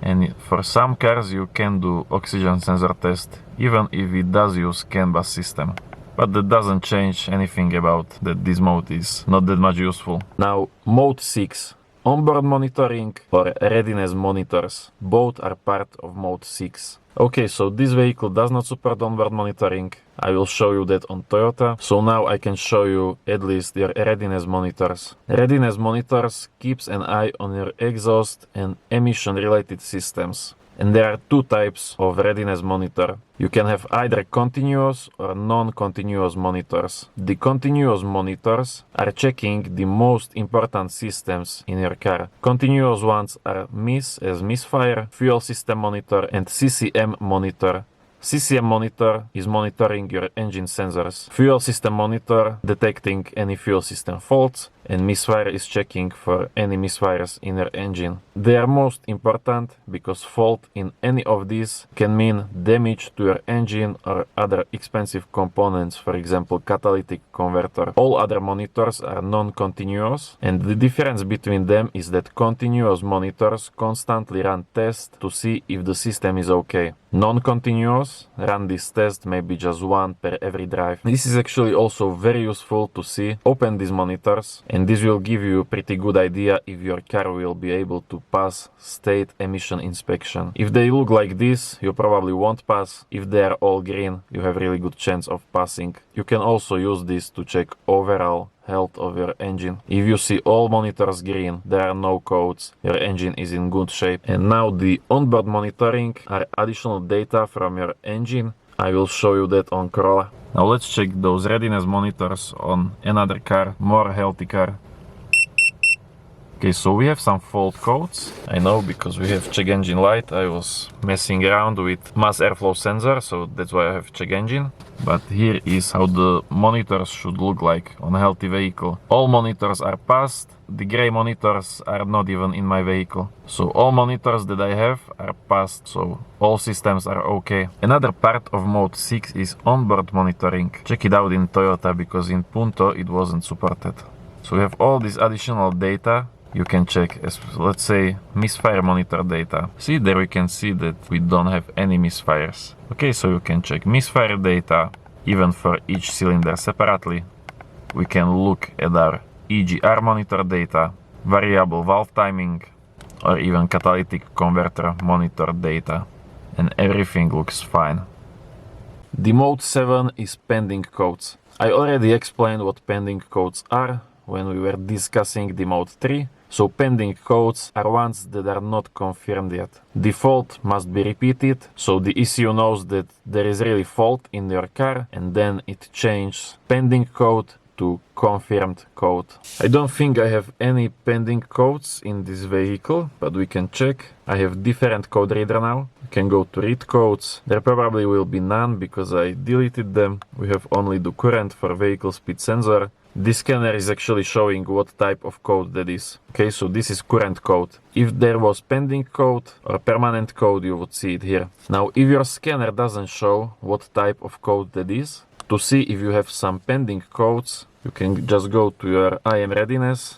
And for some cars you can do oxygen sensor test, even if it does use CAN bus system. But that doesn't change anything about that this mode is not that much useful. Now, mode 6. Onboard monitoring or readiness monitors. Both are part of mode 6. Okay, so this vehicle does not support onboard monitoring. I will show you that on Toyota. So now I can show you at least your readiness monitors. Readiness monitors keeps an eye on your exhaust and emission related systems. And there are two types of readiness monitor. You can have either continuous or non-continuous monitors. The continuous monitors are checking the most important systems in your car. Continuous ones are MIS as misfire, fuel system monitor, and CCM monitor. CCM monitor is monitoring your engine sensors. Fuel system monitor detecting any fuel system faults, and misfire is checking for any misfires in your engine. They are most important because fault in any of these can mean damage to your engine or other expensive components, for example catalytic converter. All other monitors are non-continuous, and the difference between them is that continuous monitors constantly run tests to see if the system is okay. Non-continuous run this test maybe just one per every drive. This is actually also very useful to see. Open these monitors, and this will give you a pretty good idea if your car will be able to pass state emission inspection. If they look like this, you probably won't pass. If they are all green, you have really good chance of passing. You can also use this to check overall health of your engine. If you see all monitors green, there are no codes, your engine is in good shape. And now the onboard monitoring are additional data from your engine. I will show you that on Corolla. Now let's check those readiness monitors on another car, more healthy car. Okay, so we have some fault codes. I know because we have check engine light. I was messing around with mass airflow sensor, so that's why I have check engine. But here is how the monitors should look like on a healthy vehicle. All monitors are passed. The gray monitors are not even in my vehicle. So all monitors that I have are passed, so all systems are okay. Another part of mode 6 is onboard monitoring. Check it out in Toyota because in Punto it wasn't supported. So we have all this additional data. You can check as, let's say, misfire monitor data. See, there we can see that we don't have any misfires. Okay, so you can check misfire data even for each cylinder separately. We can look at our EGR monitor data, variable valve timing, or even catalytic converter monitor data. And everything looks fine. The mode 7 is pending codes. I already explained what pending codes are when we were discussing the mode 3. So pending codes are ones that are not confirmed yet. The fault must be repeated, so the ECU knows that there is really fault in your car, and then it changes pending code to confirmed code. I don't think I have any pending codes in this vehicle, but we can check. I have different code reader now. We can go to read codes. There probably will be none because I deleted them. We have only the current for vehicle speed sensor. This scanner is actually showing what type of code that is. Okay, so this is current code. If there was pending code or permanent code, you would see it here. Now, if your scanner doesn't show what type of code that is, to see if you have some pending codes, you can just go to your IM readiness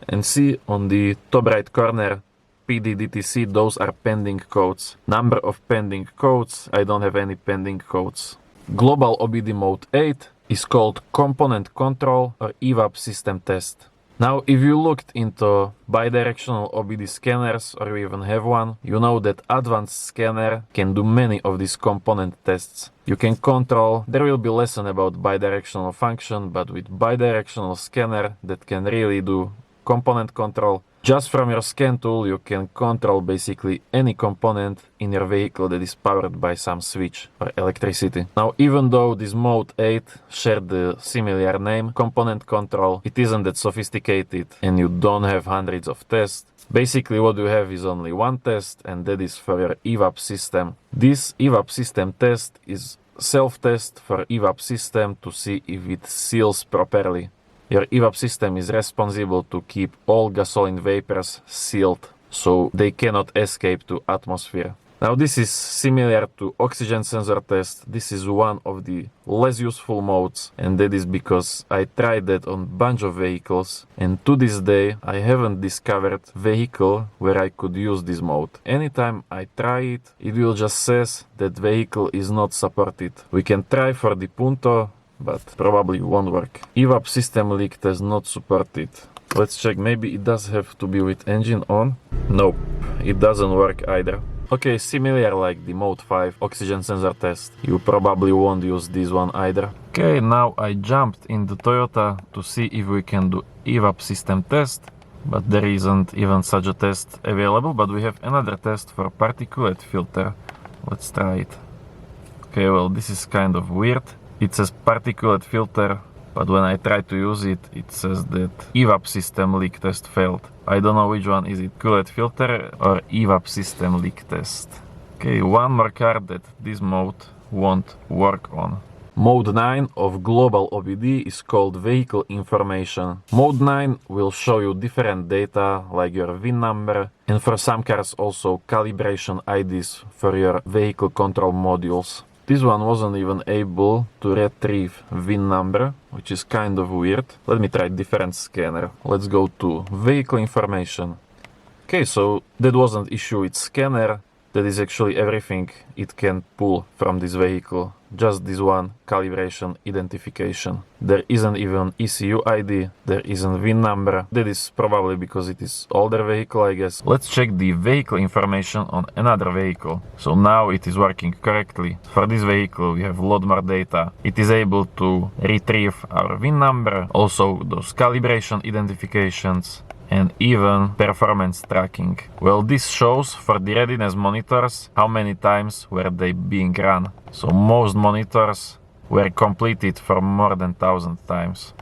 and see on the top right corner PDDTC, those are pending codes. Number of pending codes, I don't have any pending codes. Global OBD mode 8 is called component control or evap system test. Now, if you looked into bidirectional OBD scanners or you even have one, you know that advanced scanner can do many of these component tests. You can control, there will be lesson about bidirectional function, but with bidirectional scanner that can really do component control. Just from your scan tool, you can control basically any component in your vehicle that is powered by some switch or electricity. Now, even though this mode 8 shared the similar name, component control, it isn't that sophisticated and you don't have hundreds of tests. Basically, what you have is only one test, and that is for your evap system. This evap system test is self-test for evap system to see if it seals properly. Your evap system is responsible to keep all gasoline vapors sealed, so they cannot escape to atmosphere. Now this is similar to oxygen sensor test. This is one of the less useful modes, and that is because I tried that on bunch of vehicles, and to this day I haven't discovered vehicle where I could use this mode. Anytime I try it, it will just says that vehicle is not supported. We can try for the Punto, but probably won't work. EVAP system leak test not supported. Let's check, maybe it does have to be with engine on. Nope, it doesn't work either. Okay, similar like the Mode 5 oxygen sensor test. You probably won't use this one either. Okay, now I jumped in the Toyota to see if we can do EVAP system test, but there isn't even such a test available, but we have another test for particulate filter. Let's try it. Okay, well, this is kind of weird. It says particulate filter, but when I try to use it, it says that EVAP system leak test failed. I don't know which one is it, particulate filter or EVAP system leak test. Okay, one more card that this mode won't work on. Mode 9 of global OBD is called vehicle information. Mode 9 will show you different data like your VIN number, and for some cars also calibration IDs for your vehicle control modules. This one wasn't even able to retrieve VIN number, which is kind of weird. Let me try different scanner. Let's go to vehicle information. Okay, so that wasn't issue with scanner. That is actually everything it can pull from this vehicle. Just this one calibration identification. There isn't even ECU ID, there isn't VIN number. That is probably because it is older vehicle, I guess. Let's check the vehicle information on another vehicle. So now it is working correctly. For this vehicle we have a lot more data. It is able to retrieve our VIN number, also those calibration identifications, and even performance tracking. Well, this shows for the readiness monitors how many times were they being run. So most monitors were completed for more than 1,000 times.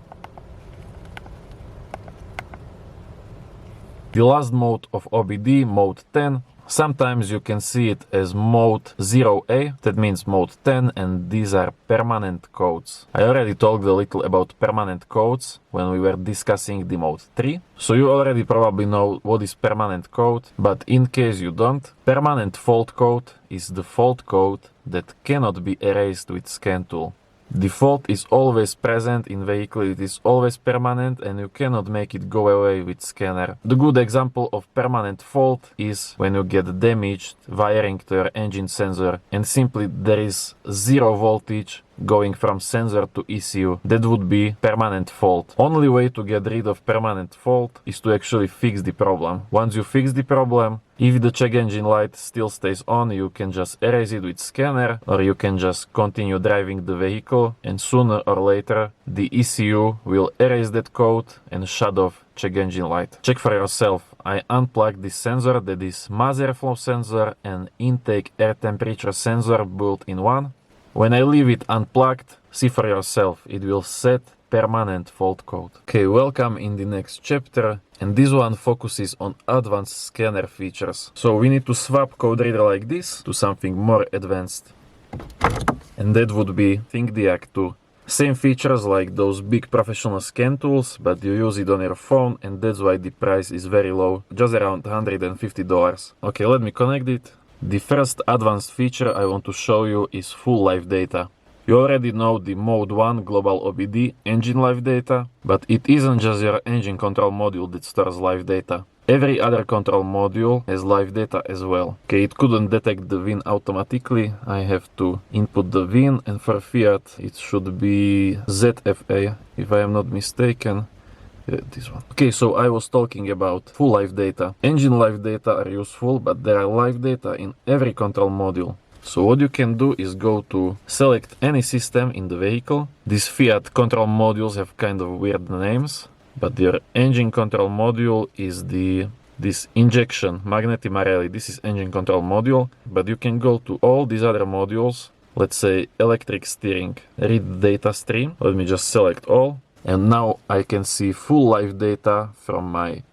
The last mode of OBD, mode 10, sometimes you can see it as mode 0A, that means mode 10, and these are permanent codes. I already talked a little about permanent codes when we were discussing the mode 3, so you already probably know what is permanent code, but in case you don't, permanent fault code is the fault code that cannot be erased with scan tool. The fault is always present in vehicle, it is always permanent, and you cannot make it go away with scanner. The good example of permanent fault is when you get damaged wiring to your engine sensor and simply there is zero voltage going from sensor to ECU. That would be permanent fault. Only way to get rid of permanent fault is to actually fix the problem. Once you fix the problem, if the check engine light still stays on, you can just erase it with scanner, or you can just continue driving the vehicle, and sooner or later the ECU will erase that code and shut off check engine light. Check for yourself. I unplugged this sensor, that is mass airflow sensor and intake air temperature sensor built in one. When I leave it unplugged, see for yourself, it will set permanent fault code. Okay, welcome in the next chapter, and this one focuses on advanced scanner features. So we need to swap code reader like this to something more advanced. And that would be ThinkDiac 2. Same features like those big professional scan tools, but you use it on your phone, and that's why the price is very low, just around $150. Okay, let me connect it. The first advanced feature I want to show you is full live data. You already know the Mode 1 Global OBD engine live data, but it isn't just your engine control module that stores live data. Every other control module has live data as well. Okay, it couldn't detect the VIN automatically. I have to input the VIN, and for Fiat it should be ZFA, if I am not mistaken. Yeah, this one. Okay, so I was talking about full live data. Engine live data are useful, but there are live data in every control module. So what you can do is go to select any system in the vehicle. These Fiat control modules have kind of weird names, but your engine control module is this injection, Magneti Marelli. This is engine control module, but you can go to all these other modules. Let's say electric steering, read data stream. Let me just select all. And now I can see full live data from my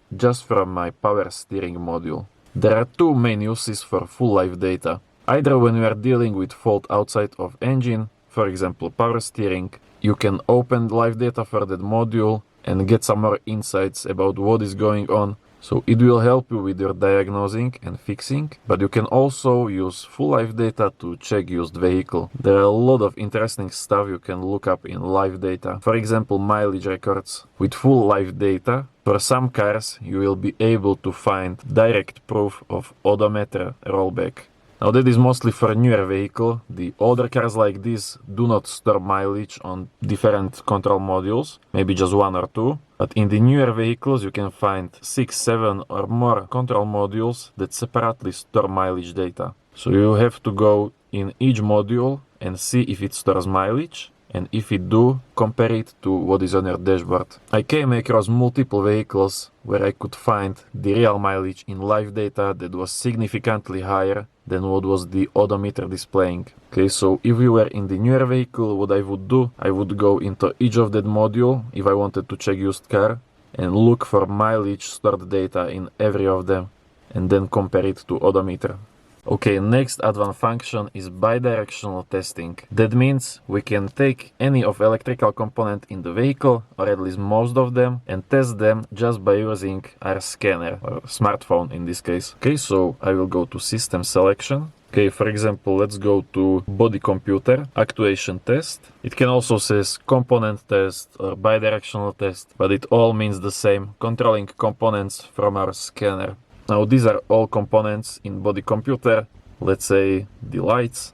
power steering module. There are two main uses for full live data. Either when you are dealing with fault outside of engine, for example power steering, you can open live data for that module and get some more insights about what is going on. So it will help you with your diagnosing and fixing, but you can also use full live data to check used vehicle. There are a lot of interesting stuff you can look up in live data. For example, mileage records. With full live data, for some cars you will be able to find direct proof of odometer rollback. Now that is mostly for newer vehicle. The older cars like this do not store mileage on different control modules, maybe just one or two. But in the newer vehicles you can find 6, 7 or more control modules that separately store mileage data. So you have to go in each module and see if it stores mileage, and if it do, compare it to what is on your dashboard. I came across multiple vehicles where I could find the real mileage in live data that was significantly higher than what was the odometer displaying. Okay, so if we were in the newer vehicle, what I would do, I would go into each of that module if I wanted to check used car and look for mileage stored data in every of them and then compare it to odometer. Okay, next advanced function is bidirectional testing. That means we can take any of electrical component in the vehicle, or at least most of them, and test them just by using our scanner, or smartphone in this case. Okay, so I will go to system selection. Okay, for example, let's go to body computer, actuation test. It can also says component test or bidirectional test, but it all means the same, controlling components from our scanner. Now these are all components in body computer, let's say the lights.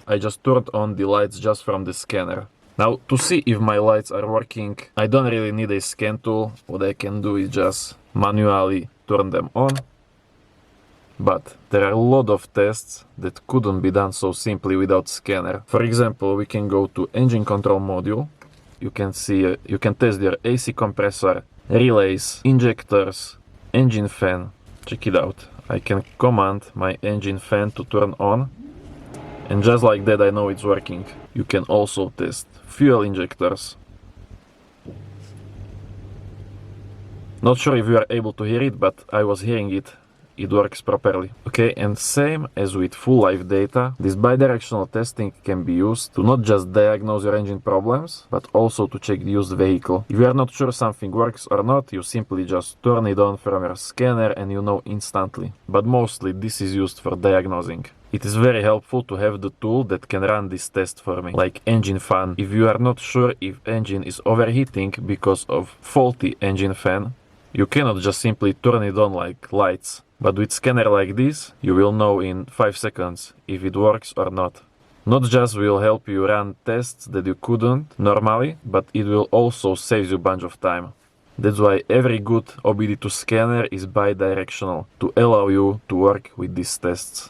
I just turned on the lights just from the scanner. Now to see if my lights are working, I don't really need a scan tool. What I can do is just manually turn them on. But there are a lot of tests that couldn't be done so simply without scanner. For example, we can go to engine control module. You can see, you can test your AC compressor, relays, injectors, engine fan. Check it out. I can command my engine fan to turn on, and just like that I know it's working. You can also test fuel injectors. Not sure if you are able to hear it, but I was hearing it. It works properly. Okay, and same as with full live data, this bidirectional testing can be used to not just diagnose your engine problems, but also to check the used vehicle. If you are not sure something works or not, you simply just turn it on from your scanner and you know instantly. But mostly this is used for diagnosing. It is very helpful to have the tool that can run this test for me, like engine fan. If you are not sure if engine is overheating because of faulty engine fan, you cannot just simply turn it on like lights. But with scanner like this, you will know in 5 seconds if it works or not. Not just will help you run tests that you couldn't normally, but it will also save you a bunch of time. That's why every good OBD2 scanner is bidirectional, to allow you to work with these tests.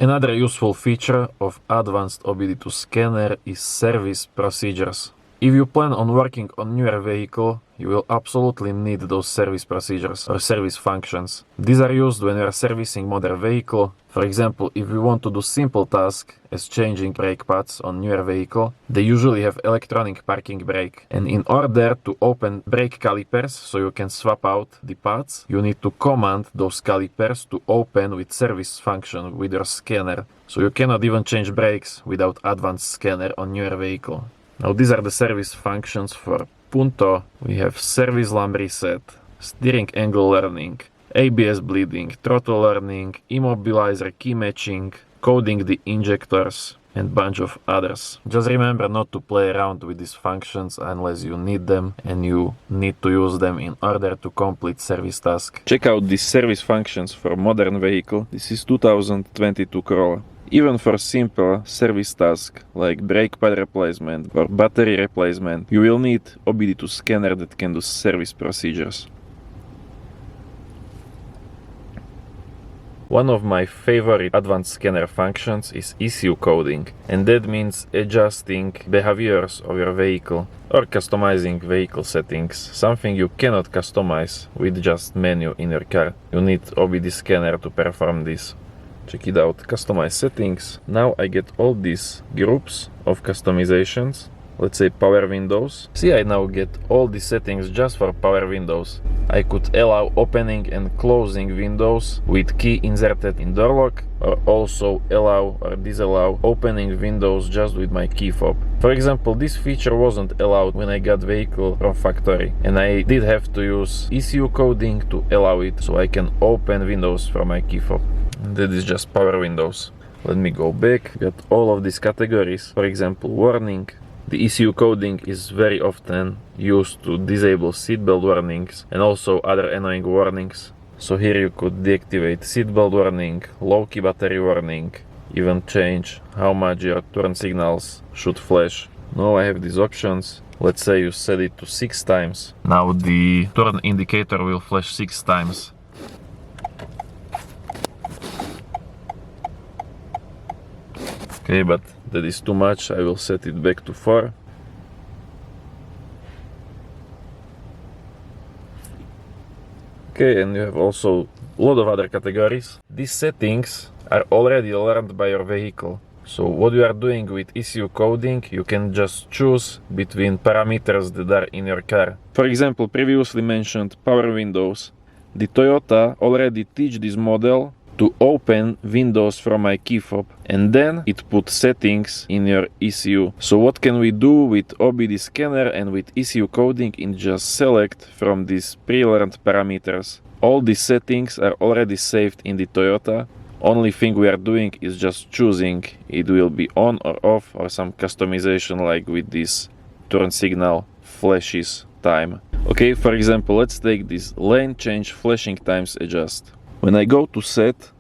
Another useful feature of advanced OBD2 scanner is service procedures. If you plan on working on newer vehicle, you will absolutely need those service procedures or service functions. These are used when you are servicing modern vehicle. For example, if you want to do simple tasks as changing brake pads on newer vehicle, they usually have electronic parking brake. And in order to open brake calipers so you can swap out the pads, you need to command those calipers to open with service function with your scanner. So you cannot even change brakes without advanced scanner on newer vehicle. Now these are the service functions for Punto. We have service lamp reset, steering angle learning, ABS bleeding, throttle learning, immobilizer key matching, coding the injectors, and bunch of others. Just remember not to play around with these functions unless you need them and you need to use them in order to complete service task. Check out these service functions for modern vehicle. This is 2022 Corolla. Even for simple service tasks like brake pad replacement or battery replacement, you will need OBD2 scanner that can do service procedures. One of my favorite advanced scanner functions is ECU coding, and that means adjusting behaviors of your vehicle or customizing vehicle settings, something you cannot customize with just menu in your car. You need OBD scanner to perform this. Check it out, customize settings. Now I get all these groups of customizations let's say power windows. See, I now get all the settings just for power windows. I could allow opening and closing windows with key inserted in door lock, or also allow or disallow opening windows just with my key fob. For example, this feature wasn't allowed when I got vehicle from factory, and I did have to use ECU coding to allow it, so I can open windows from my key fob. That is just power windows. Let me go back, got all of these categories. For example, warning. The ECU coding is very often used to disable seatbelt warnings and also other annoying warnings. So here you could deactivate seatbelt warning, low key battery warning, even change how much your turn signals should flash. Now I have these options. Let's say you set it to 6 times. Now the turn indicator will flash 6 times. Okay, but that is too much. I will set it back to 4. Okay, and you have also a lot of other categories. These settings are already learned by your vehicle. So what you are doing with ECU coding, you can just choose between parameters that are in your car. For example, previously mentioned power windows. The Toyota already teach this model to open windows from my key fob, and then it puts settings in your ECU. So what can we do with OBD scanner and with ECU coding? In just select from these pre-learned parameters. All these settings are already saved in the Toyota. Only thing we are doing is just choosing it will be on or off, or some customization like with this turn signal flashes time. Okay, for example, let's take this lane change flashing times adjust. When I go to set,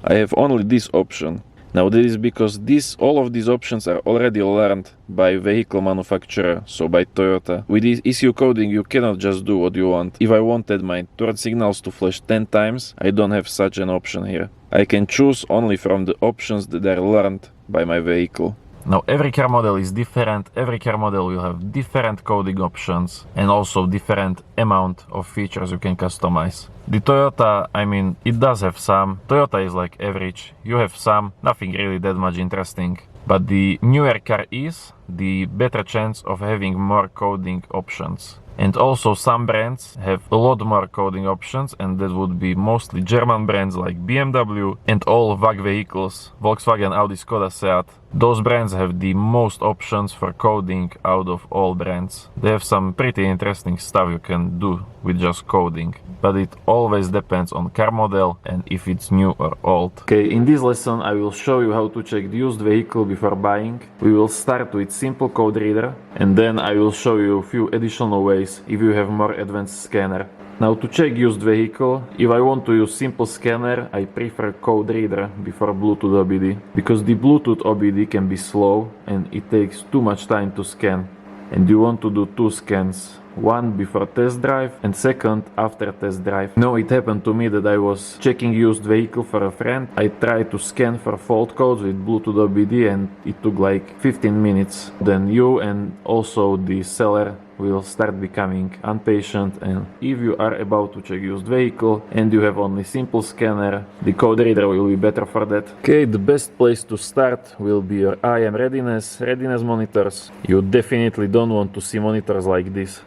I have only this option. Now that is because all of these options are already learned by vehicle manufacturer, so by Toyota. With this ECU coding you cannot just do what you want. If I wanted my turn signals to flash 10 times, I don't have such an option here. I can choose only from the options that are learned by my vehicle. Now every car model is different, every car model will have different coding options and also different amount of features you can customize. The Toyota, I mean, it does have some. Toyota is like average, you have some, nothing really that much interesting. But the newer car is, the better chance of having more coding options. And also some brands have a lot more coding options, and that would be mostly German brands like BMW and all VAG vehicles, Volkswagen, Audi, Skoda, Seat. Those brands have the most options for coding out of all brands. They have some pretty interesting stuff you can do with just coding, but it always depends on car model and if it's new or old. Okay, in this lesson I will show you how to check the used vehicle before buying. We will start with simple code reader, and then I will show you a few additional ways if you have more advanced scanner. Now to check used vehicle, if I want to use simple scanner, I prefer code reader before Bluetooth OBD, because the Bluetooth OBD can be slow and it takes too much time to scan. And you want to do 2 scans, one before test drive and second after test drive. Now it happened to me that I was checking used vehicle for a friend. I tried to scan for fault codes with Bluetooth OBD and it took like 15 minutes. Then you and also the seller will start becoming impatient, and if you are about to check used vehicle and you have only simple scanner, the code reader will be better for that. Okay, the best place to start will be your IM readiness monitors. You definitely don't want to see monitors like this.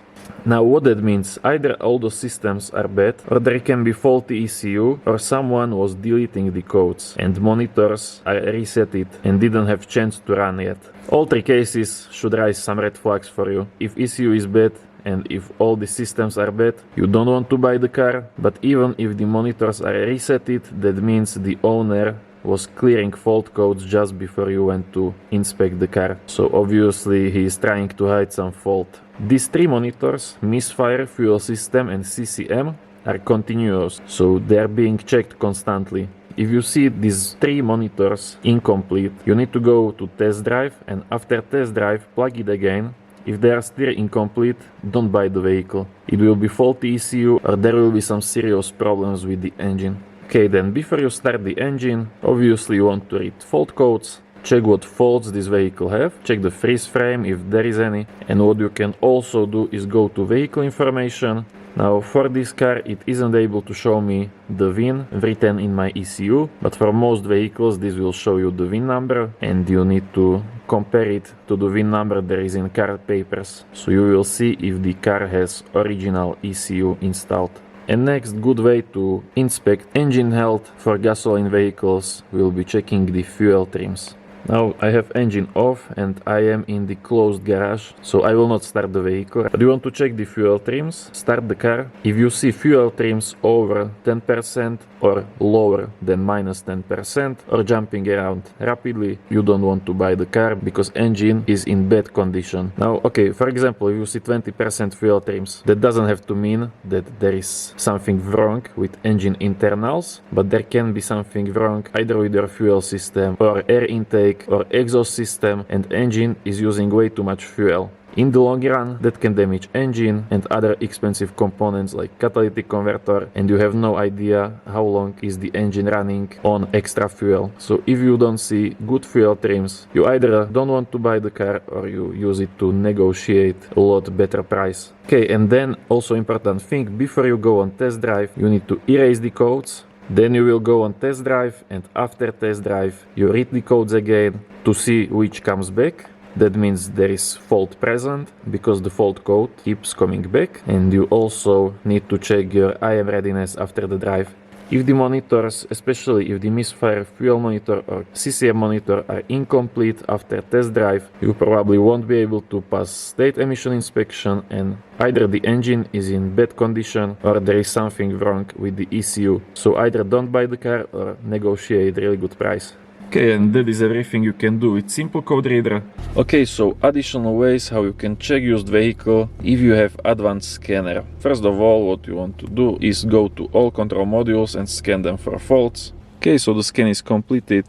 Now what that means, either all those systems are bad, or there can be faulty ECU, or someone was deleting the codes and monitors are resetted and didn't have chance to run yet. All 3 cases should raise some red flags for you. If ECU is bad and if all the systems are bad, you don't want to buy the car, but even if the monitors are resetted, that means the owner was clearing fault codes just before you went to inspect the car. So obviously he is trying to hide some fault. These 3 monitors, misfire, fuel system and CCM, are continuous, so they are being checked constantly. If you see these 3 monitors incomplete, you need to go to test drive, and after test drive plug it again. If they are still incomplete, don't buy the vehicle. It will be faulty ECU or there will be some serious problems with the engine. Okay, then before you start the engine, obviously you want to read fault codes. check what faults this vehicle have, check the freeze frame if there is any, and what you can also do is go to vehicle information. Now for this car it isn't able to show me the VIN written in my ECU, but for most vehicles this will show you the VIN number and you need to compare it to the VIN number there is in car papers, so you will see if the car has original ECU installed. And next good way to inspect engine health for gasoline vehicles will be checking the fuel trims. Now I have engine off and I am in the closed garage, so I will not start the vehicle. But you want to check the fuel trims, start the car. If you see fuel trims over 10% or lower than minus 10% or jumping around rapidly, you don't want to buy the car because engine is in bad condition. Now, okay, for example, if you see 20% fuel trims, that doesn't have to mean that there is something wrong with engine internals, but there can be something wrong either with your fuel system or air intake or exhaust system, and engine is using way too much fuel. In the long run, that can damage engine and other expensive components like catalytic converter, and you have no idea how long is the engine running on extra fuel. So if you don't see good fuel trims, you either don't want to buy the car or you use it to negotiate a lot better price. Okay, and then also important thing, before you go on test drive, you need to erase the codes. Then you will go on test drive, and after test drive you read the codes again to see which comes back. That means there is fault present because the fault code keeps coming back, and you also need to check your IM readiness after the drive. If the monitors, especially if the misfire fuel monitor or CCM monitor are incomplete after test drive, you probably won't be able to pass state emission inspection, and either the engine is in bad condition or there is something wrong with the ECU. So either don't buy the car or negotiate really good price. Okay, and that is everything you can do with Simple Code Reader. Okay, so additional ways how you can check used vehicle if you have advanced scanner. First of all, what you want to do is go to all control modules and scan them for faults. Okay, so the scan is completed.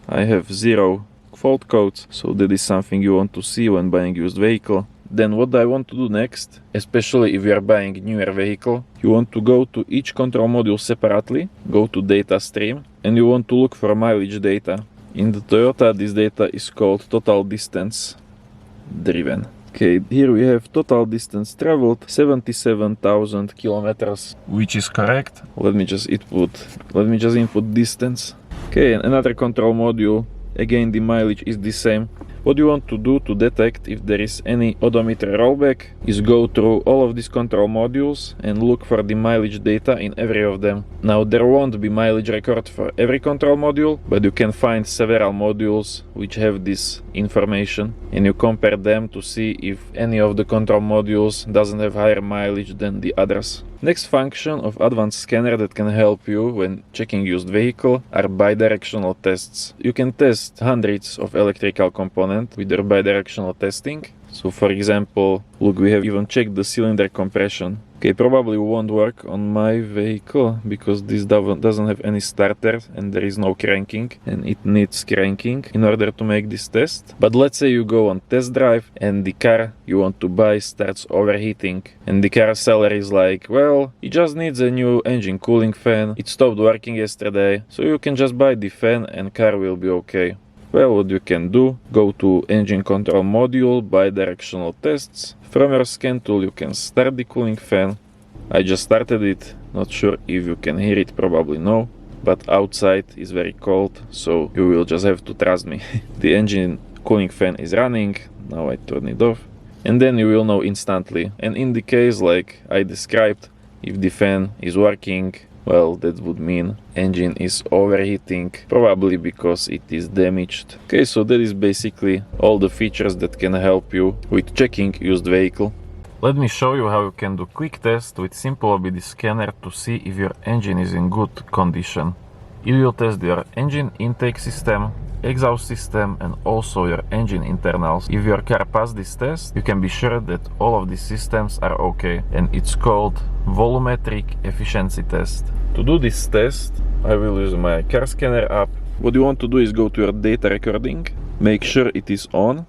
I have 0 fault codes, so that is something you want to see when buying used vehicle. Then what I want to do next, especially if you are buying newer vehicle, you want to go to each control module separately, go to data stream, and you want to look for mileage data. In the Toyota, this data is called total distance driven. Okay, here we have total distance traveled, 77,000 kilometers, which is correct. Let me just input distance. Okay, and another control module, again the mileage is the same. What you want to do to detect if there is any odometer rollback is go through all of these control modules and look for the mileage data in every of them. Now there won't be mileage record for every control module, but you can find several modules which have this information, and you compare them to see if any of the control modules doesn't have higher mileage than the others. Next function of advanced scanner that can help you when checking used vehicle are bidirectional tests. You can test hundreds of electrical components with their bidirectional testing. So for example, look, we have even checked the cylinder compression. Okay, probably won't work on my vehicle because this doesn't have any starter and there is no cranking, and it needs cranking in order to make this test. But let's say you go on test drive and the car you want to buy starts overheating, and the car seller is like, well, it just needs a new engine cooling fan, it stopped working yesterday, so you can just buy the fan and car will be okay. Well, what you can do, go to engine control module, bidirectional tests. From your scan tool you can start the cooling fan. I just started it, not sure if you can hear it, probably no, but outside is very cold, so you will just have to trust me. The engine cooling fan is running, now I turn it off, and then you will know instantly. And in the case like I described, if the fan is working, well, that would mean engine is overheating, probably because it is damaged. Okay, so that is basically all the features that can help you with checking used vehicle. Let me show you how you can do quick test with simple OBD scanner to see if your engine is in good condition. You will test your engine intake system, exhaust system, and also your engine internals. If your car passed this test, you can be sure that all of these systems are okay, and it's called volumetric efficiency test. To do this test, I will use my car scanner app. What you want to do is go to your data recording, make sure it is on,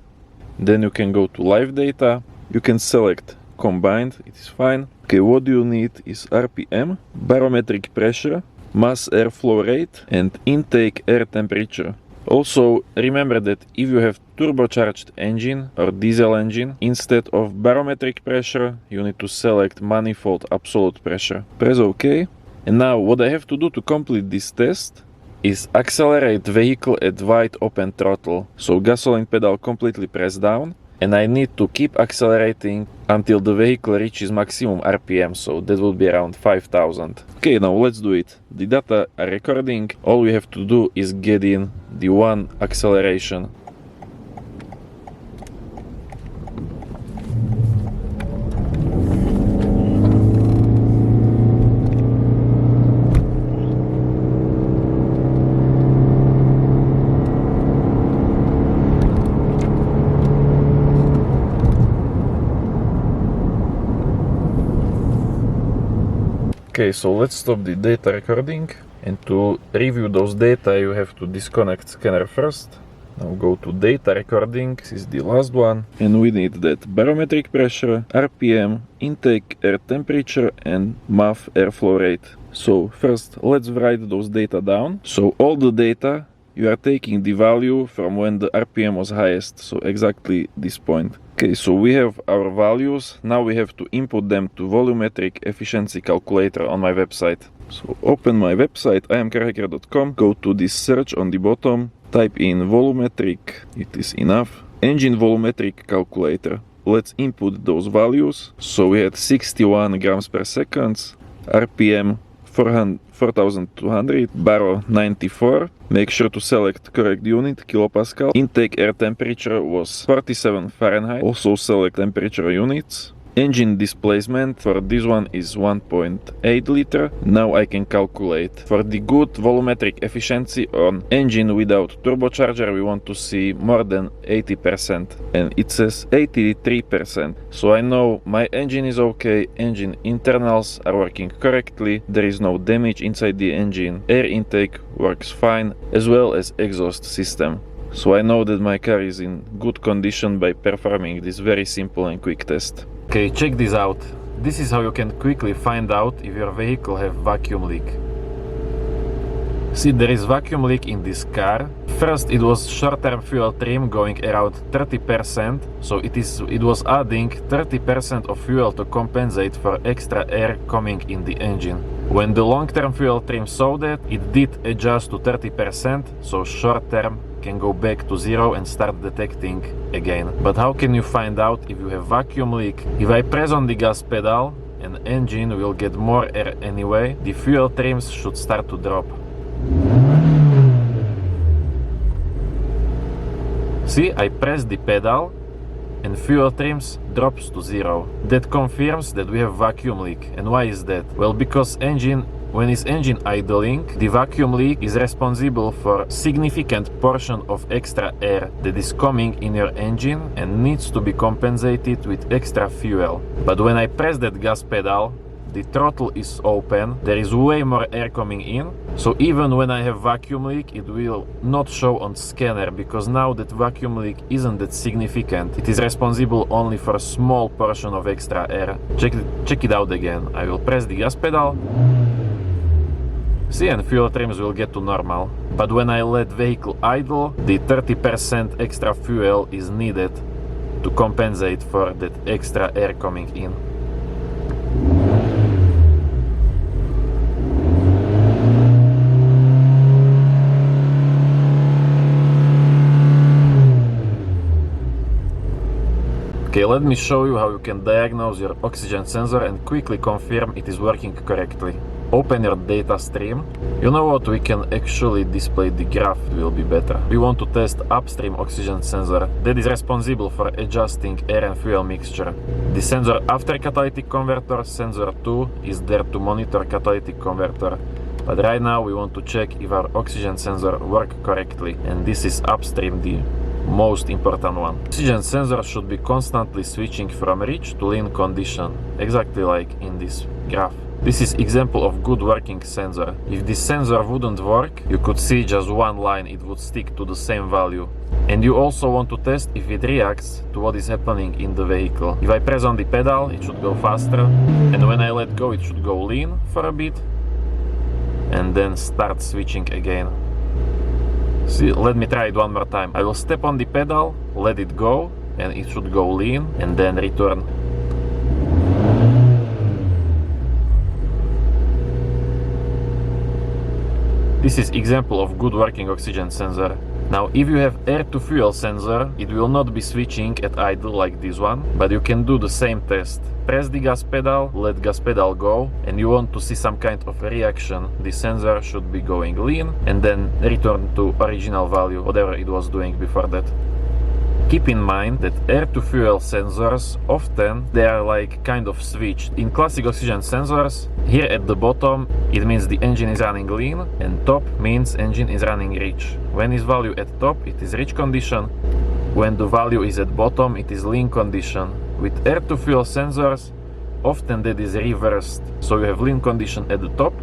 then you can go to live data, you can select combined, it is fine. Okay, what you need is RPM, barometric pressure, mass airflow rate, and intake air temperature. Also, remember that if you have turbocharged engine or diesel engine, instead of barometric pressure, you need to select manifold absolute pressure. Press OK. And now what I have to do to complete this test is accelerate vehicle at wide open throttle. So gasoline pedal completely pressed down, and I need to keep accelerating until the vehicle reaches maximum RPM, so that will be around 5000. Okay, now let's do it. The data are recording. All we have to do is get in the one acceleration. Okay, so let's stop the data recording, and to review those data you have to disconnect scanner first. Now go to data recording, this is the last one, and we need that barometric pressure, RPM, intake air temperature and MAF airflow rate. So first let's write those data down. So all the data you are taking the value from when the RPM was highest, so exactly this point. Okay, so we have our values. Now we have to input them to volumetric efficiency calculator on my website. So open my website, iamcarhacker.com, go to this search on the bottom, type in volumetric, it is enough, engine volumetric calculator. Let's input those values. So we had 61 grams per second, RPM 4200, baro 94. Make sure to select correct unit, kilopascal. Intake air temperature was 47 Fahrenheit. Also select temperature units. Engine displacement for this one is 1.8 liter. Now I can calculate. For the good volumetric efficiency on engine without turbocharger, we want to see more than 80%. And it says 83%. So I know my engine is okay, engine internals are working correctly, there is no damage inside the engine, air intake works fine, as well as exhaust system. So I know that my car is in good condition by performing this very simple and quick test. Okay, check this out. This is how you can quickly find out if your vehicle have vacuum leak. See, there is vacuum leak in this car. First, it was short-term fuel trim going around 30%, so it was adding 30% of fuel to compensate for extra air coming in the engine. When the long-term fuel trim saw that, it did adjust to 30%, so short-term can go back to zero and start detecting again. But how can you find out if you have vacuum leak? If I press on the gas pedal, an engine will get more air anyway, the fuel trims should start to drop. See, I press the pedal and fuel trims drops to zero. That confirms that we have vacuum leak. And why is that? Well, because when is engine idling, the vacuum leak is responsible for significant portion of extra air that is coming in your engine and needs to be compensated with extra fuel. But when I press that gas pedal, the throttle is open, there is way more air coming in, so even when I have vacuum leak, it will not show on scanner, because now that vacuum leak isn't that significant. It is responsible only for a small portion of extra air. Check it out again. I will press the gas pedal. See, and fuel trims will get to normal. But when I let vehicle idle, the 30% extra fuel is needed to compensate for that extra air coming in. Okay, let me show you how you can diagnose your oxygen sensor and quickly confirm it is working correctly. Open your data stream. You know what, we can actually display the graph, it will be better. We want to test upstream oxygen sensor that is responsible for adjusting air and fuel mixture. The sensor after catalytic converter, sensor 2, is there to monitor catalytic converter. But right now we want to check if our oxygen sensor works correctly, and this is upstream, the most important one. Oxygen sensor should be constantly switching from rich to lean condition, exactly like in this graph. This is example of good working sensor. If this sensor wouldn't work, you could see just one line, it would stick to the same value. And you also want to test if it reacts to what is happening in the vehicle. If I press on the pedal, it should go faster, and when I let go, it should go lean for a bit, and then start switching again. See, let me try it one more time. I will step on the pedal, let it go, and it should go lean, and then return. This is example of good working oxygen sensor. Now, if you have air-to-fuel sensor, it will not be switching at idle like this one, but you can do the same test. Press the gas pedal, let gas pedal go, and you want to see some kind of reaction. The sensor should be going lean, and then return to original value, whatever it was doing before that. Keep in mind that air-to-fuel sensors often they are like kind of switched. In classic oxygen sensors, here at the bottom it means the engine is running lean, and top means engine is running rich. When is value at top, it is rich condition. When the value is at bottom, it is lean condition. With air-to-fuel sensors, often that is reversed. So you have lean condition at the top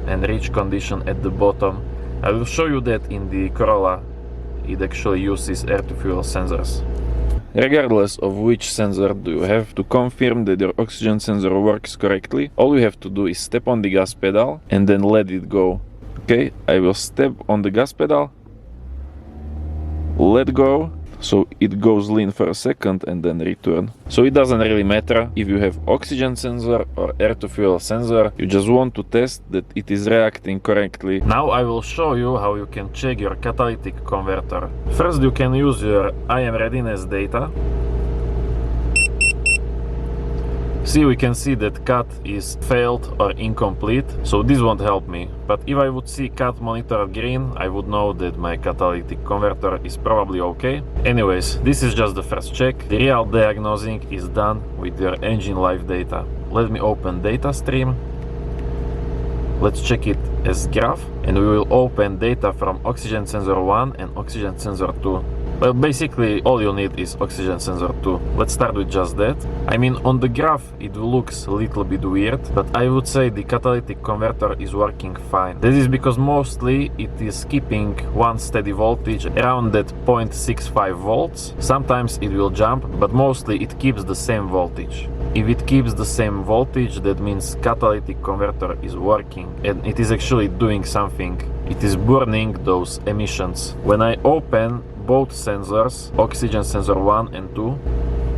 and rich condition at the bottom. I will show you that in the Corolla. It actually uses air-to-fuel sensors. Regardless of which sensor do you have, to confirm that your oxygen sensor works correctly, all you have to do is step on the gas pedal and then let it go. Okay, I will step on the gas pedal, let go, so it goes lean for a second and then return. So it doesn't really matter if you have oxygen sensor or air-to-fuel sensor, you just want to test that it is reacting correctly. Now I will show you how you can check your catalytic converter. First you can use your IM readiness data. See, we can see that cat is failed or incomplete, so this won't help me. But if I would see cat monitor green, I would know that my catalytic converter is probably okay. Anyways, this is just the first check. The real diagnosing is done with your engine live data. Let me open data stream. Let's check it as graph, and we will open data from oxygen sensor 1 and oxygen sensor 2. Well, basically all you need is oxygen sensor 2. Let's start with just that. I mean, on the graph it looks a little bit weird, but I would say the catalytic converter is working fine. This is because mostly it is keeping one steady voltage around that 0.65 volts. Sometimes it will jump, but mostly it keeps the same voltage. If it keeps the same voltage, that means catalytic converter is working and it is actually doing something. It is burning those emissions. When I open both sensors, oxygen sensor 1 and 2,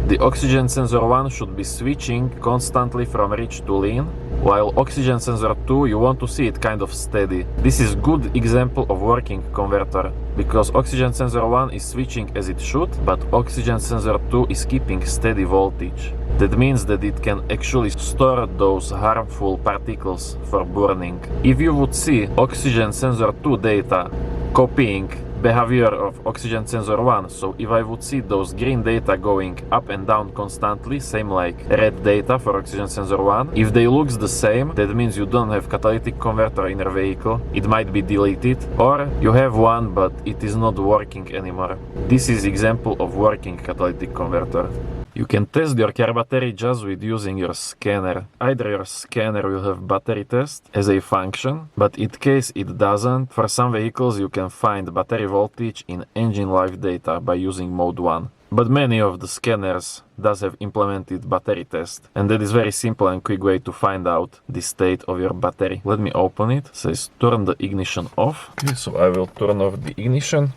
the oxygen sensor 1 should be switching constantly from rich to lean, while oxygen sensor 2, you want to see it kind of steady. This is good example of working converter, because oxygen sensor 1 is switching as it should, but oxygen sensor 2 is keeping steady voltage. That means that it can actually store those harmful particles for burning. If you would see oxygen sensor 2 data copying behavior of oxygen sensor 1, so if I would see those green data going up and down constantly, same like red data for oxygen sensor 1, if they looks the same, that means you don't have catalytic converter in your vehicle. It might be deleted, or you have one but it is not working anymore. This is example of working catalytic converter. You can test your car battery just with using your scanner. Either your scanner will have battery test as a function, but in case it doesn't, for some vehicles you can find battery voltage in engine live data by using mode 1. But many of the scanners does have implemented battery test, and that is very simple and quick way to find out the state of your battery. Let me open it. It says turn the ignition off. Okay, so I will turn off the ignition.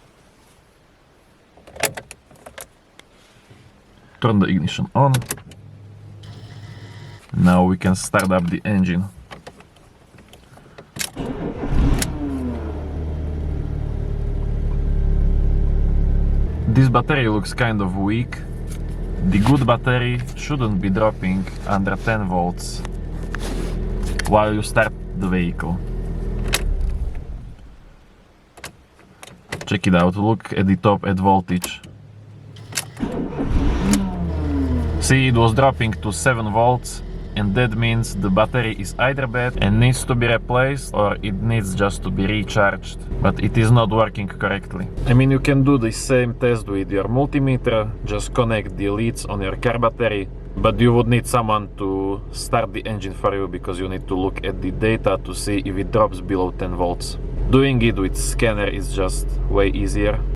Turn the ignition on. Now we can start up the engine. This battery looks kind of weak. The good battery shouldn't be dropping under 10 volts while you start the vehicle. Check it out, look at the top at voltage. See, it was dropping to 7 volts, and that means the battery is either bad and needs to be replaced, or it needs just to be recharged, but it is not working correctly. I mean, you can do the same test with your multimeter, just connect the leads on your car battery, but you would need someone to start the engine for you, because you need to look at the data to see if it drops below 10 volts. Doing it with scanner is just way easier.